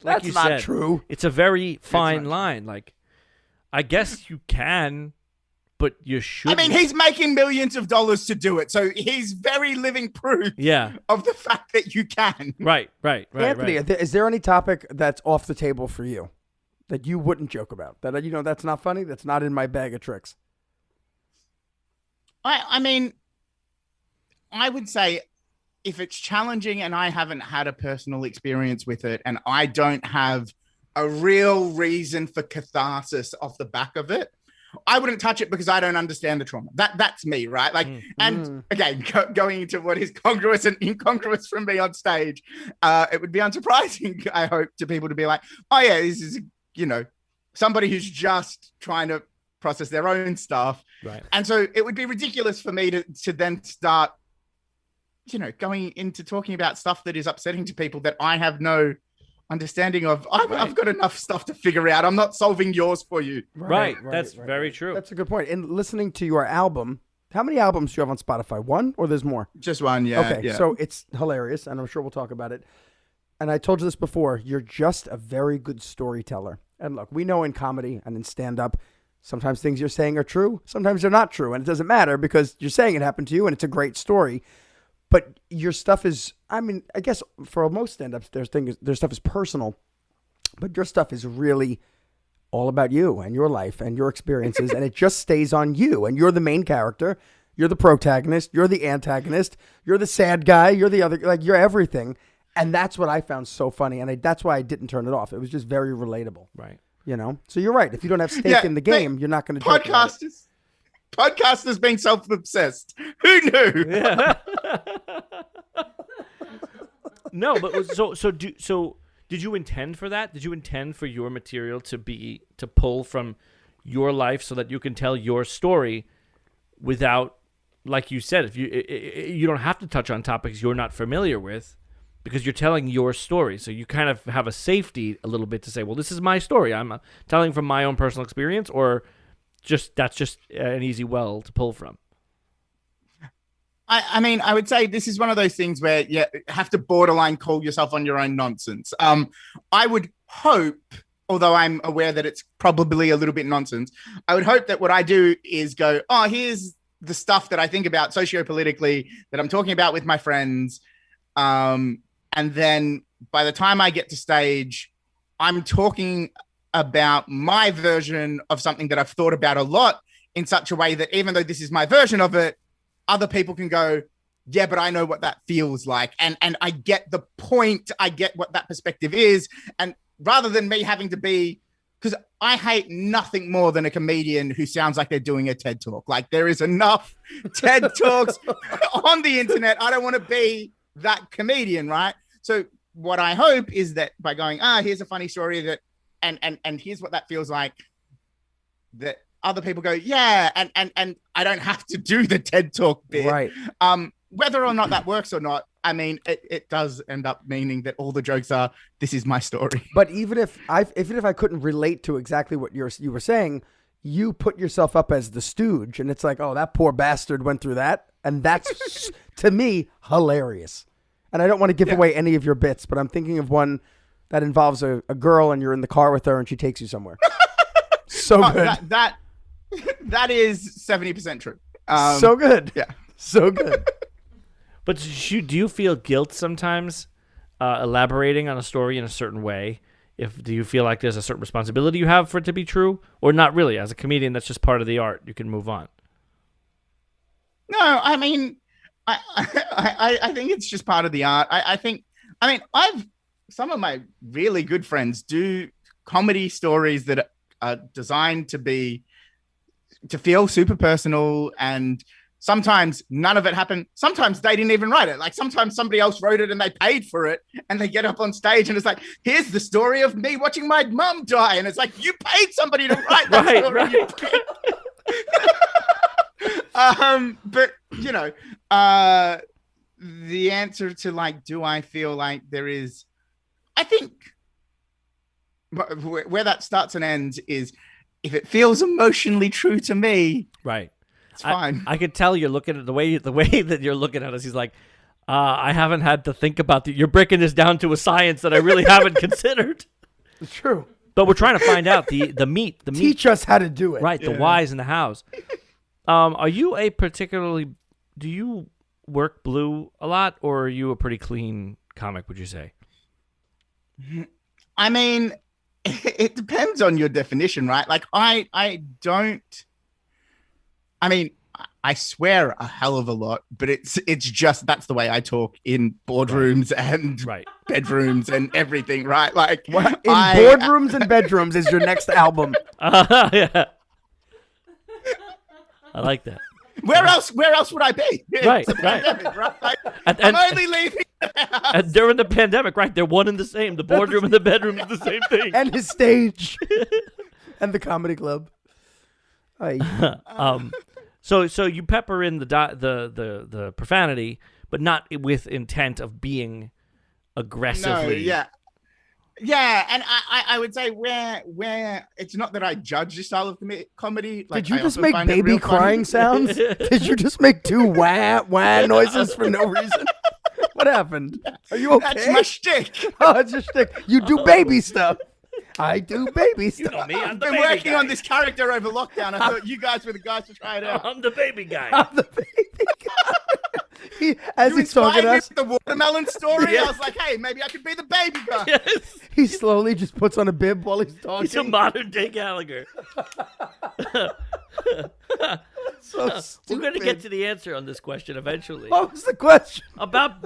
like you not said, true. It's a very fine line. Like, I guess you can, but you should. I mean, he's making millions of dollars to do it, so he's very living proof of the fact that you can. Right. Anthony, is there any topic that's off the table for you that you wouldn't joke about? That that's not funny. That's not in my bag of tricks. I mean, I would say if it's challenging and I haven't had a personal experience with it, and I don't have a real reason for catharsis off the back of it, I wouldn't touch it because I don't understand the trauma. That's me, right? Like, and again, going into what is congruous and incongruous from me on stage, it would be unsurprising, I hope, to people to be like, oh yeah, this is, somebody who's just trying to process their own stuff. Right. And so it would be ridiculous for me to then start, going into talking about stuff that is upsetting to people that I have no understanding of. I've got enough stuff to figure out. I'm not solving yours for you. Right. That's very true. That's a good point. And listening to your album, how many albums do you have on Spotify? One, or there's more? Just one, yeah. Okay, yeah. So it's hilarious, and I'm sure we'll talk about it. And I told you this before, you're just a very good storyteller. And look, we know in comedy and in stand-up, sometimes things you're saying are true, sometimes they're not true, and it doesn't matter because you're saying it happened to you, and it's a great story. But your stuff is, I guess for most stand-ups, their stuff is personal, but your stuff is really all about you and your life and your experiences, and it just stays on you. And you're the main character, you're the protagonist, you're the antagonist, you're the sad guy, you're the other, like you're everything. And that's what I found so funny, and that's why I didn't turn it off. It was just very relatable. Right. So you're right. If you don't have stake in the game, you're not going to joke about it. Podcasters being self-obsessed. Who knew? Yeah. No, but so did you intend for that? Did you intend for your material to pull from your life so that you can tell your story without, like you said, if you don't have to touch on topics you're not familiar with because you're telling your story. So you kind of have a safety a little bit to say, well, this is my story. I'm telling from my own personal experience, or that's just an easy well to pull from. I mean, I would say this is one of those things where you have to borderline call yourself on your own nonsense. I would hope, although I'm aware that it's probably a little bit nonsense, I would hope that what I do is go, oh, here's the stuff that I think about sociopolitically that I'm talking about with my friends. And then by the time I get to stage, I'm talking about my version of something that I've thought about a lot in such a way that even though this is my version of it, other people can go, yeah, but I know what that feels like. And I get the point. I get what that perspective is. And rather than me having to be, because I hate nothing more than a comedian who sounds like they're doing a TED Talk. Like there is enough TED Talks on the internet. I don't want to be that comedian, right? So what I hope is that by going, here's a funny story that, and here's what that feels like, that other people go, yeah, and I don't have to do the TED Talk bit. Right. Whether or not that works or not, I mean, it does end up meaning that all the jokes are, this is my story. But even if I couldn't relate to exactly what you were saying, you put yourself up as the stooge, and it's like, oh, that poor bastard went through that, and that's to me hilarious. And I don't want to give away any of your bits, but I'm thinking of one that involves a girl, and you're in the car with her, and she takes you somewhere. So good. That is 70% true. So good. Yeah. So good. But do you feel guilt sometimes elaborating on a story in a certain way? Do you feel like there's a certain responsibility you have for it to be true? Or not really? As a comedian, that's just part of the art. You can move on. No, I mean, I think it's just part of the art. Some of my really good friends do comedy stories that are designed to feel super personal, and sometimes none of it happened. Sometimes they didn't even write it. Like sometimes somebody else wrote it and they paid for it, and they get up on stage and it's like, here's the story of me watching my mum die. And it's like, you paid somebody to write that story. Right. But the answer to like, do I feel like there is, I think where that starts and ends is if it feels emotionally true to me, right? It's fine. I could tell you're looking at the way that you're looking at us. He's like, I haven't had to think about you're breaking this down to a science that I really haven't considered. It's true. But we're trying to find out the meat. Teach us how to do it. Right, the whys and the hows. Are you a particularly? Do you work blue a lot, or are you a pretty clean comic? Would you say? I mean, it depends on your definition, right? Like I don't. I mean, I swear a hell of a lot, but it's just that's the way I talk in boardrooms and bedrooms and everything, right? Like in boardrooms and bedrooms is your next album. Yeah. I like that. Where else would I be? Right. Like, And I'm only leaving the house. And during the pandemic, right? They're one and the same. The boardroom and the bedroom is the same thing. And his stage. And the comedy club. So you pepper in the profanity, but not with intent of being aggressively. No, yeah, and I would say where it's not that I judge the style of comedy. Like, Did you I just also make find it baby real crying funny. sounds? Did you just make two wah wah noises for no reason? What happened? Are you okay? That's my shtick. Oh, it's your shtick. You do baby stuff. I do baby stuff. You know me, I'm I've the been baby working guy. on this character over lockdown. I thought you guys were the guys to try it out. I'm the baby guy. I'm the baby guy. As You he's talking inspired to me us, with the watermelon story. Yeah. I was like, hey, maybe I could be the baby guy. Yes. he slowly just puts on a bib while he's talking. He's a modern day Gallagher. So We're going to stupid. get to the answer on this question eventually. What was the question? About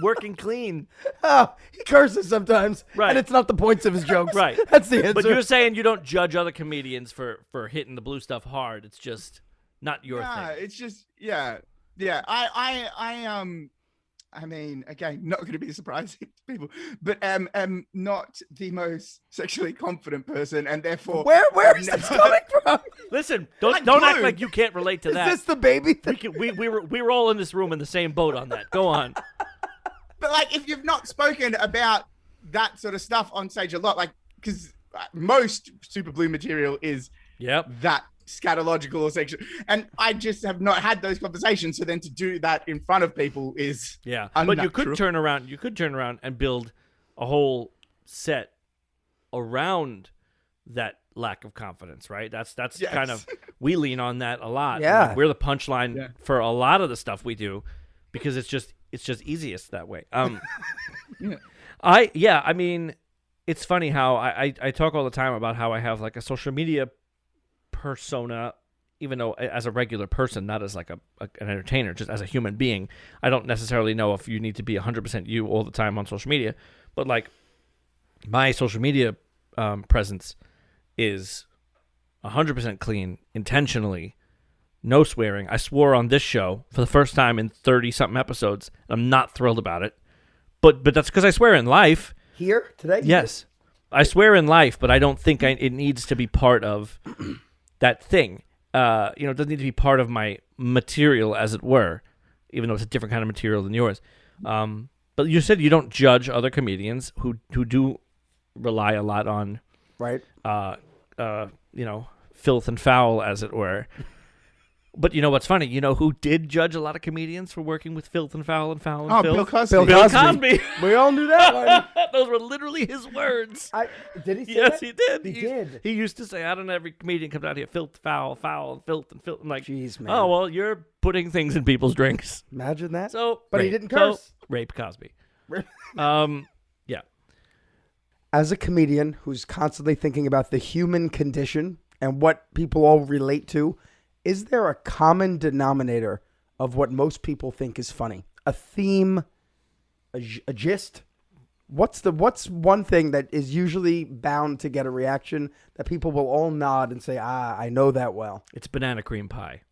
working clean. Oh, he curses sometimes, Right. and it's not the points of his jokes. Right. That's the answer. But you're saying you don't judge other comedians for hitting the blue stuff hard. It's just not your Yeah, thing. it's just yeah. I mean, again, not going to be surprising to people, but am not the most sexually confident person, and therefore Where is this coming from? Listen, Like don't act blue. like you can't relate to Is that. this the baby thing? We were all in this room in the same boat on that. Go on. But like, if you've not spoken about that sort of stuff on stage a lot, like, because most Super Blue material is Yep. that scatological or sexual, and I just have not had those conversations. So then to do that in front of people is Yeah. unnatural. But you could turn around and build a whole set around that lack of confidence, right? That's Yes. kind of, we lean on that a lot. Yeah. Like, we're the punchline Yeah. for a lot of the stuff we do because it's just easiest that way. Yeah. I mean, it's funny how I talk all the time about how I have like a social media persona, even though as a regular person, not as like an entertainer, just as a human being. I don't necessarily know if you need to be 100% you all the time on social media, but like my social media presence is 100% clean, intentionally, no swearing. I swore on this show for the first time in 30-something episodes. I'm not thrilled about it, but that's because I swear in life. Here today? Yes, I swear in life, but I don't think it needs to be part of that thing. It doesn't need to be part of my material, as it were, even though it's a different kind of material than yours. But you said you don't judge other comedians who do rely a lot on, Right. filth and foul, as it were. But you know what's funny? You know who did judge a lot of comedians for working with filth and foul and foul and Oh, filth? Bill Cosby. Bill Bill Cosby. We all knew that one. Those were literally his words. Did he say Yes, that? he did. He did. He used to say, I don't know, every comedian comes out here, filth, foul, and filth. I'm like, Jeez, man. oh, well, you're putting things in people's drinks. Imagine that. So, But he rape. didn't curse. So, rape Cosby. Yeah. As a comedian who's constantly thinking about the human condition and what people all relate to, is there a common denominator of what most people think is funny? A theme, a gist? What's one thing that is usually bound to get a reaction that people will all nod and say, I know that well? It's banana cream pie.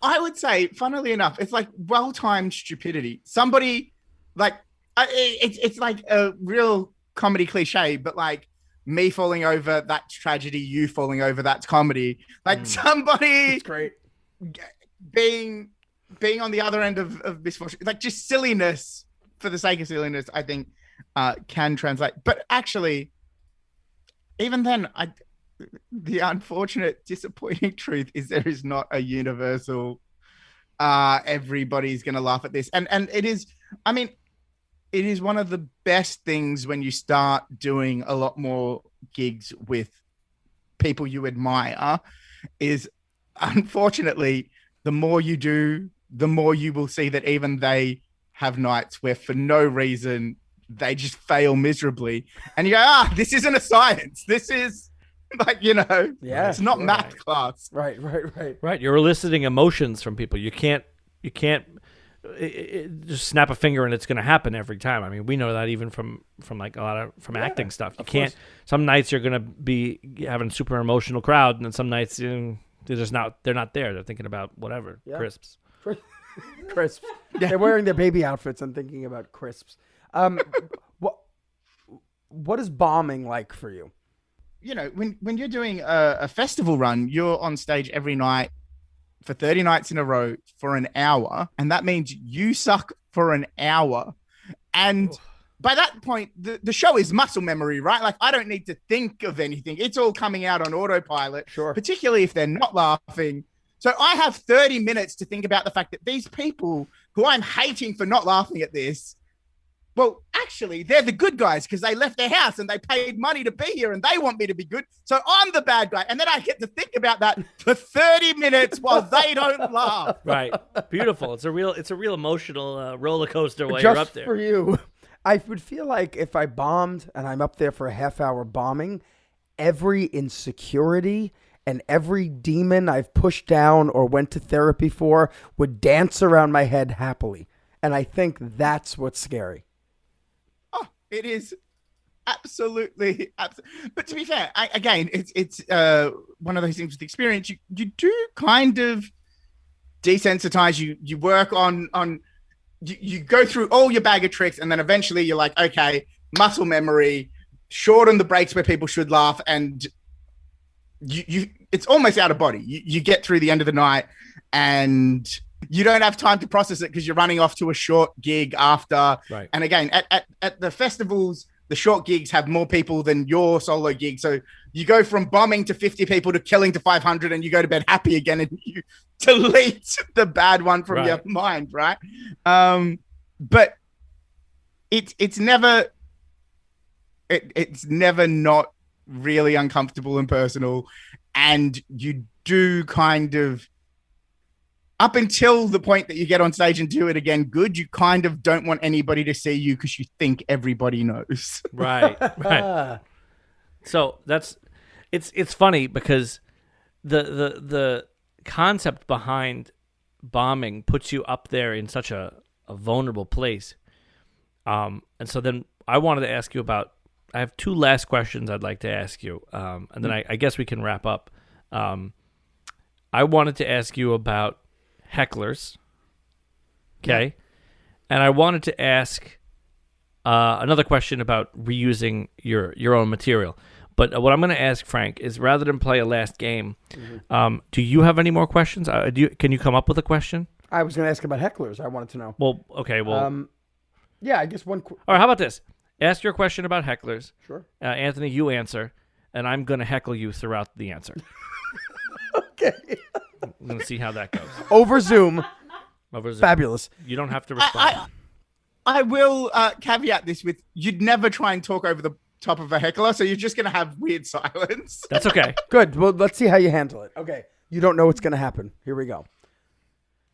I would say, funnily enough, it's like well-timed stupidity. Somebody, like, it's like a real comedy cliche, but like me falling over, that's tragedy. You falling over, that's comedy. Like somebody That's great. being on the other end of misfortune, like just silliness for the sake of silliness, I think can translate. But actually, even then, the unfortunate, disappointing truth is there is not a universal everybody's gonna laugh at this, and it is. I mean, it is one of the best things when you start doing a lot more gigs with people you admire is, unfortunately, the more you do, the more you will see that even they have nights where for no reason they just fail miserably. And you go, this isn't a science. This is like, it's not math class. Right. Right. You're eliciting emotions from people. You can't just snap a finger and it's going to happen every time. I mean, we know that even from like a lot of acting stuff. You can't. Some nights you're going to be having a super emotional crowd, and then some nights they're just not. They're not there. They're thinking about whatever crisps. Crisps. They're wearing their baby outfits and thinking about crisps. What is bombing like for you? When you're doing a festival run, you're on stage every night for 30 nights in a row for an hour, and that means you suck for an hour. And by that point, the show is muscle memory, right? Like, I don't need to think of anything. It's all coming out on autopilot, particularly if they're not laughing. So I have 30 minutes to think about the fact that these people who I'm hating for not laughing at this, well, actually, they're the good guys because they left their house and they paid money to be here and they want me to be good. So I'm the bad guy. And then I get to think about that for 30 minutes while they don't laugh. Right. Beautiful. It's a real emotional roller coaster while Just you're up there. For you, I would feel like if I bombed and I'm up there for a half hour bombing, every insecurity and every demon I've pushed down or went to therapy for would dance around my head happily. And I think that's what's scary. It is absolutely. But to be fair, it's one of those things with experience. You do kind of desensitize. You work on you go through all your bag of tricks, and then eventually you're like, okay, muscle memory, shorten the breaks where people should laugh, and you it's almost out of body. You get through the end of the night, and you don't have time to process it because you're running off to a short gig after. Right. And again, at the festivals, the short gigs have more people than your solo gig. So you go from bombing to 50 people to killing to 500, and you go to bed happy again, and you delete the bad one from your mind, right? But it's never not really uncomfortable and personal. And you do kind of, up until the point that you get on stage and do it again good, you kind of don't want anybody to see you because you think everybody knows. Right. So it's funny because the concept behind bombing puts you up there in such a vulnerable place. And so then I wanted to ask you about, I have two last questions I'd like to ask you. And then I guess we can wrap up. I wanted to ask you about hecklers, okay, and I wanted to ask another question about reusing your own material. But what I'm going to ask Frank is, rather than play a last game, do you have any more questions? Can you come up with a question? I was going to ask about hecklers. I wanted to know. Well, okay, yeah, I guess one. All right, how about this? Ask your question about hecklers. Sure. Anthony, you answer, and I'm going to heckle you throughout the answer. Okay. I'm going to see how that goes. Over Zoom. Fabulous. You don't have to respond. I will caveat this with, you'd never try and talk over the top of a heckler, so you're just going to have weird silence. That's okay. Good. Well, let's see how you handle it. Okay. You don't know what's going to happen. Here we go.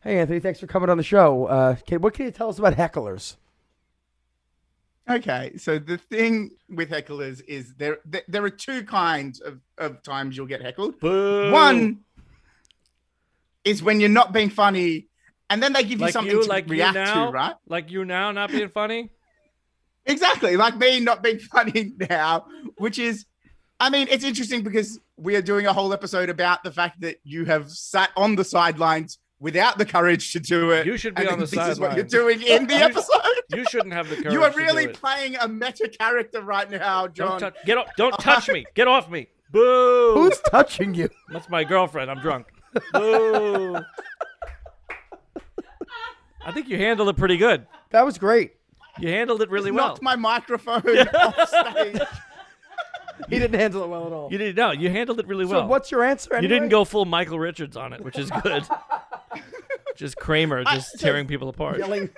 Hey, Anthony, thanks for coming on the show. What can you tell us about hecklers? Okay, so the thing with hecklers is there are two kinds of times you'll get heckled. Boo. One is when you're not being funny, and then they give you something to react to, right? Like you now not being funny? Exactly, like me not being funny now, which is, I mean, it's interesting because we are doing a whole episode about the fact that you have sat on the sidelines without the courage to do it. You should be on the sidelines. This is what you're doing in the episode. You shouldn't have the courage. You are really playing a meta character right now, John. Don't touch me. Get off me. Boo. Who's touching you? That's my girlfriend. I'm drunk. Boo. I think you handled it pretty good. That was great. You handled it really well. Knocked my microphone off stage. He didn't handle it well at all. You didn't. No, you handled it really well. So what's your answer anyway? You didn't go full Michael Richards on it, which is good. Just Kramer, tearing people apart. Yelling.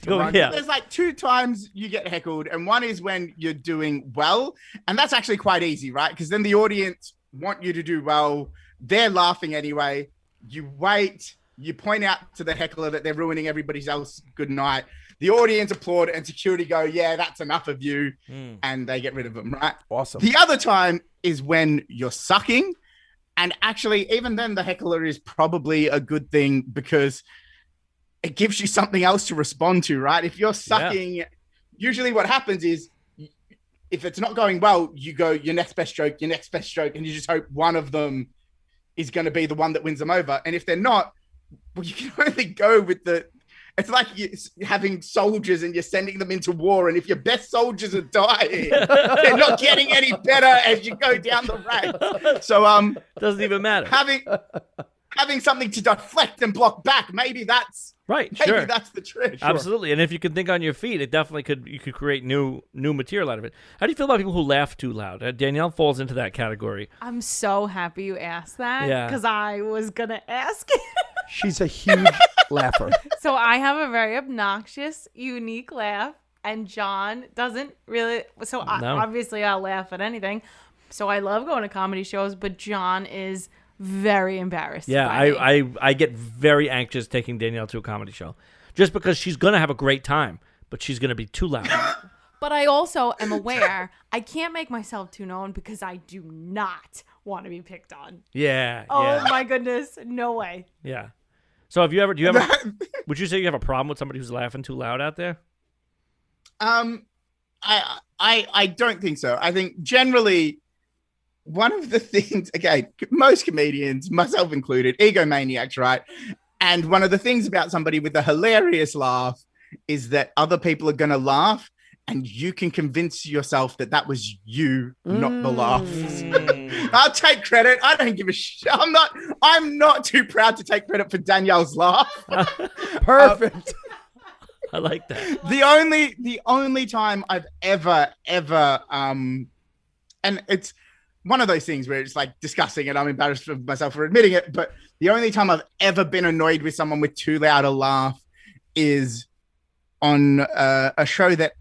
There's like 2 times you get heckled, and one is when you're doing well, and that's actually quite easy, right? Because then the audience want you to do well. They're laughing anyway. You wait. You point out to the heckler that they're ruining everybody else's good night. The audience applaud, and security go, "Yeah, that's enough of you," and they get rid of them, right? Awesome. The other time is when you're sucking, and actually, even then, the heckler is probably a good thing because it gives you something else to respond to, right? If you're sucking, usually what happens is if it's not going well, you go your next best stroke, and you just hope one of them is going to be the one that wins them over. And if they're not, well, you can only go with it's like you're having soldiers and you're sending them into war. And if your best soldiers are dying, they're not getting any better as you go down the ranks. So, doesn't even matter. Having something to deflect and block back, maybe that's right. Maybe that's the trick. Absolutely. And if you can think on your feet, it definitely you could create new material out of it. How do you feel about people who laugh too loud? Danielle falls into that category. I'm so happy you asked that because I was gonna ask it. She's a huge laugher. So I have a very obnoxious, unique laugh, and John doesn't really. So obviously I'll laugh at anything. So I love going to comedy shows, but John is very embarrassed. Yeah, I get very anxious taking Danielle to a comedy show, just because she's gonna have a great time, but she's gonna be too loud. But I also am aware I can't make myself too known because I do not want to be picked on. Yeah. Oh my goodness, no way. Yeah. So do you ever would you say you have a problem with somebody who's laughing too loud out there? I don't think so. I think generally one of the things, again, most comedians, myself included, egomaniacs, right? And one of the things about somebody with a hilarious laugh is that other people are going to laugh, and you can convince yourself that that was you, not the laugh. I'll take credit. I don't give a shit. I'm not too proud to take credit for Danielle's laugh. Perfect. I like that. The only time I've ever, and it's one of those things where it's like disgusting and I'm embarrassed for myself for admitting it, but the only time I've ever been annoyed with someone with too loud a laugh is on a show that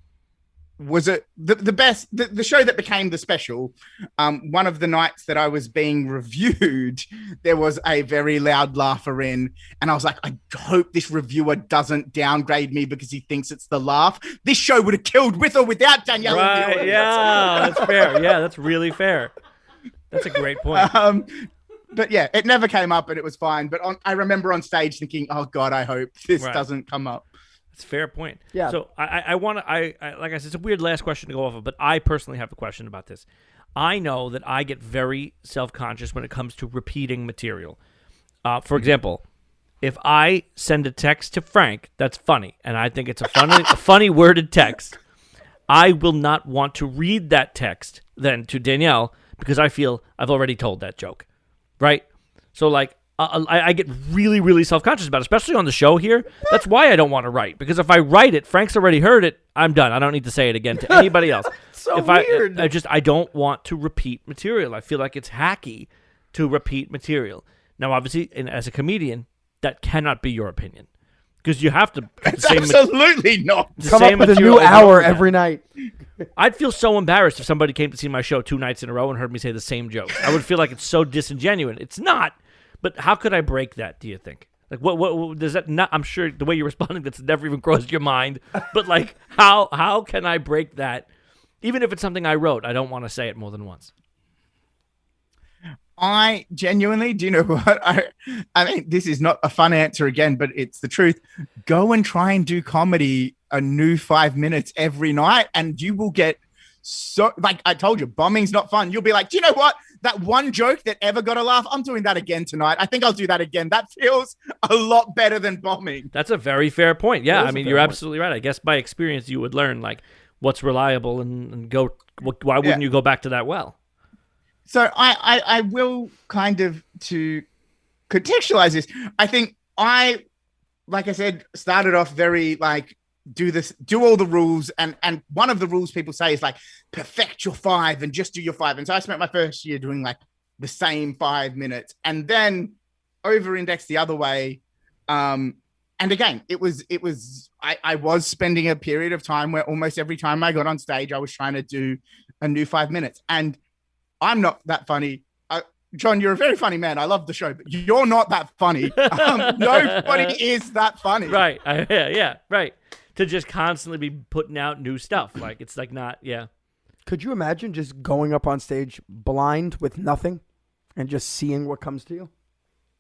was the show that became the special. One of the nights that I was being reviewed, there was a very loud laugher in, and I was like, I hope this reviewer doesn't downgrade me because he thinks it's the laugh. This show would have killed with or without Danielle. Right? Yeah, that's fair. Yeah, that's really fair. That's a great point. But yeah, it never came up, and it was fine. But I remember on stage thinking, "Oh God, I hope this doesn't come up." That's a fair point. Yeah. So I want to, like I said, it's a weird last question to go off of, but I personally have a question about this. I know that I get very self-conscious when it comes to repeating material. For example, if I send a text to Frank that's funny, and I think it's a funny worded text, I will not want to read that text then to Danielle because I feel I've already told that joke, right? So like, I get really, really self-conscious about it, especially on the show here. That's why I don't want to write, because if I write it, Frank's already heard it, I'm done. I don't need to say it again to anybody else. Weird. I don't want to repeat material. I feel like it's hacky to repeat material. Now, obviously, as a comedian, that cannot be your opinion, because you have to. Absolutely not. Come up with a new hour every night. I'd feel so embarrassed if somebody came to see my show 2 nights in a row and heard me say the same joke. I would feel like it's so disingenuous. It's not. But how could I break that, do you think? Like, what does that not? I'm sure the way you're responding, that's never even crossed your mind. But like, how can I break that? Even if it's something I wrote, I don't want to say it more than once. I genuinely, do you know what? I mean, this is not a fun answer again, but it's the truth. Go and try and do comedy a new 5 minutes every night, and you will get so, like I told you, bombing's not fun. You'll be like, do you know what? That one joke that ever got a laugh, I'm doing that again tonight. I think I'll do that again. That feels a lot better than bombing. That's a very fair point. Yeah, I mean, you're absolutely right. I guess by experience, you would learn like what's reliable and go. Why wouldn't you go back to that well? So I will kind of, to contextualize this, I think like I said, started off very like, do all the rules, and one of the rules people say is like perfect your 5 and just do your 5. And so I spent my first year doing like the same 5 minutes, and then over-indexed the other way, and And again, I was spending a period of time where almost every time I got on stage, I was trying to do a new 5 minutes. And I'm not that funny. John, you're a very funny man. I love the show, but you're not that funny. Nobody is that funny. Right. Yeah. Right. To just constantly be putting out new stuff. Like, it's like not, yeah. Could you imagine just going up on stage blind with nothing and just seeing what comes to you?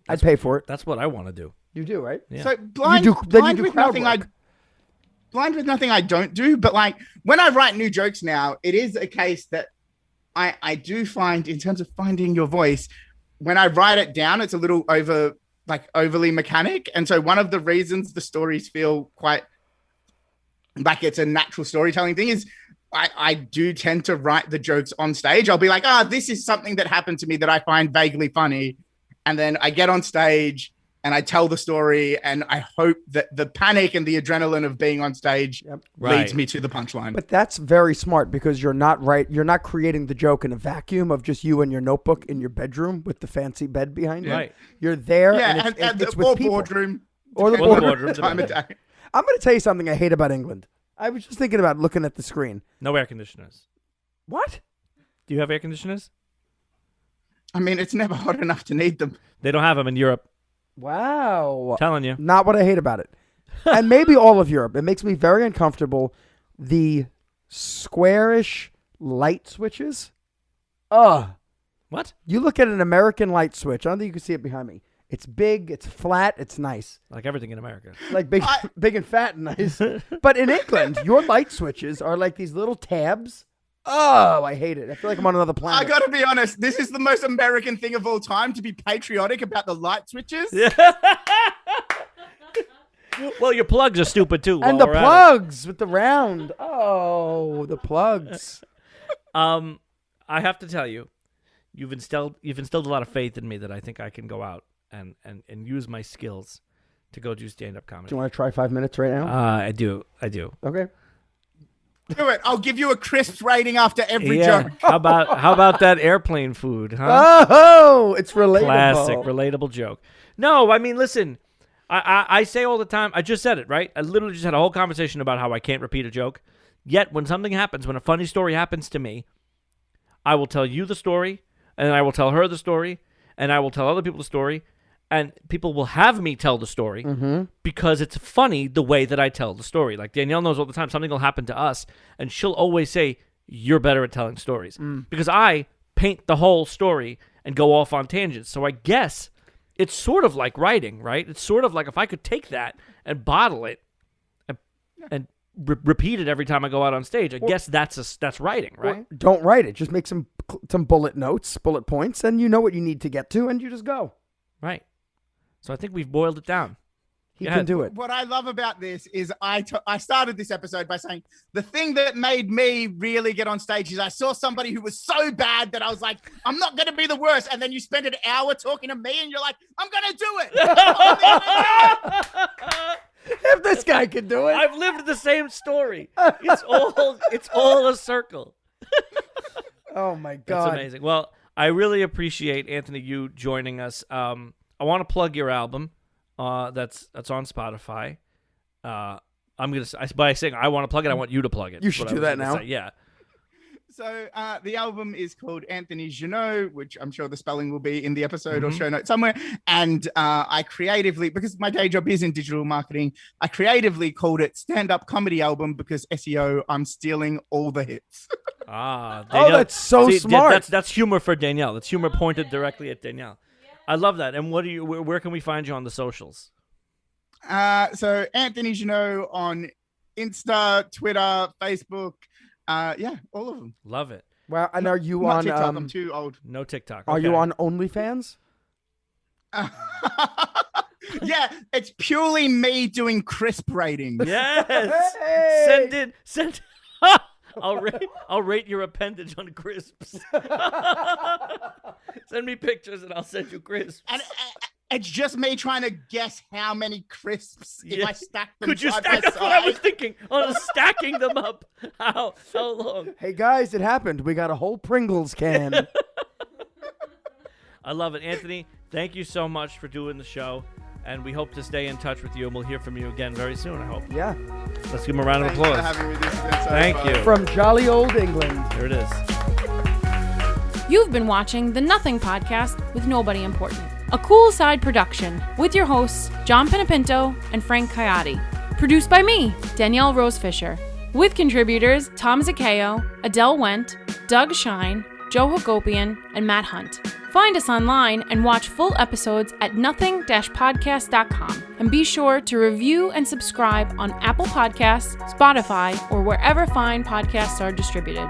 I'd pay for it. That's what I want to do. You do, right? Yeah. So blind with nothing, I don't do. But like when I write new jokes now, it is a case that I do find, in terms of finding your voice, when I write it down, it's a little overly mechanic. And so one of the reasons the stories feel quite like it's a natural storytelling thing is I do tend to write the jokes on stage. I'll be like, this is something that happened to me that I find vaguely funny. And then I get on stage and I tell the story, and I hope that the panic and the adrenaline of being on stage leads me to the punchline. But that's very smart, because you're not creating the joke in a vacuum of just you and your notebook in your bedroom with the fancy bed behind you. Right. You're there, and it's with people. Boardroom. Or the boardroom. Time of day. I'm going to tell you something I hate about England. I was just thinking about looking at the screen. No air conditioners. What? Do you have air conditioners? I mean, it's never hot enough to need them. They don't have them in Europe. Wow. I'm telling you. Not what I hate about it. And maybe all of Europe. It makes me very uncomfortable. The squarish light switches. What? You look at an American light switch. I don't think you can see it behind me. It's big, it's flat, it's nice. Like everything in America. Like big and fat and nice. But in England, your light switches are like these little tabs. Oh, I hate it. I feel like I'm on another planet. I got to be honest. This is the most American thing of all time, to be patriotic about the light switches. Yeah. Well, your plugs are stupid too. And the plugs with the round. Oh, the plugs. I have to tell you, you've instilled a lot of faith in me that I think I can go out and use my skills to go do stand-up comedy. Do you want to try 5 minutes right now? I do. Okay. Do it. I'll give you a crisp rating after every joke. How about that airplane food, huh? Oh, it's relatable. Classic, relatable joke. No, I mean, listen, I say all the time, I just said it, right? I literally just had a whole conversation about how I can't repeat a joke. Yet when something happens, when a funny story happens to me, I will tell you the story, and I will tell her the story, and I will tell other people the story, and people will have me tell the story because it's funny the way that I tell the story. Like Danielle knows all the time, something will happen to us, and she'll always say, you're better at telling stories. Because I paint the whole story and go off on tangents. So I guess it's sort of like writing, right? It's sort of like if I could take that and bottle it and repeat it every time I go out on stage, I guess that's writing, right? Well, don't write it. Just make some bullet notes, bullet points, and you know what you need to get to, and you just go. Right. So I think we've boiled it down. He can do it. What I love about this is I started this episode by saying the thing that made me really get on stage is I saw somebody who was so bad that I was like, I'm not going to be the worst. And then you spend an hour talking to me and you're like, I'm going to do it. If this guy can do it. I've lived the same story. It's all a circle. Oh my God. That's amazing. Well, I really appreciate, Anthony, you joining us. I want to plug your album. That's on Spotify. By saying I want to plug it, I want you to plug it. You should do that now. Yeah. So the album is called Anthony Jeannot, which I'm sure the spelling will be in the episode or show notes somewhere. And I creatively, because my day job is in digital marketing, I creatively called it Stand-Up Comedy Album because SEO, I'm stealing all the hits. Danielle, that's so smart. That's humor for Danielle. That's humor pointed directly at Danielle. I love that. And where can we find you on the socials? So Anthony Jeannot on Insta, Twitter, Facebook. Yeah, all of them. Love it. Well, and are you Not on TikTok? I'm too old. No TikTok. Are you on OnlyFans? Yeah, it's purely me doing crisp ratings. Yes. Hey! Send. I'll rate your appendage on crisps. Send me pictures and I'll send you crisps. And it's just me trying to guess how many crisps if I stack them. Could you side stack? by That's what I was side. thinking. On stacking them up. How long? Hey guys, it happened. We got a whole Pringles can. I love it, Anthony. Thank you so much for doing the show. And we hope to stay in touch with you, and we'll hear from you again very soon, I hope. Yeah. Let's give him a round of Thanks applause. for having me. This has been so Thank fun. you. From jolly old England. Here it is. You've been watching The Nothing Podcast with Nobody Important, a Cool Side production with your hosts, John Panepinto and Frank Caiati. Produced by me, Danielle Rose Fisher. With contributors Tom Zaccheo, Adele Wendt, Doug Shine, Joe Hagopian, and Matt Hunt. Find us online and watch full episodes at nothing-podcast.com. And be sure to review and subscribe on Apple Podcasts, Spotify, or wherever fine podcasts are distributed.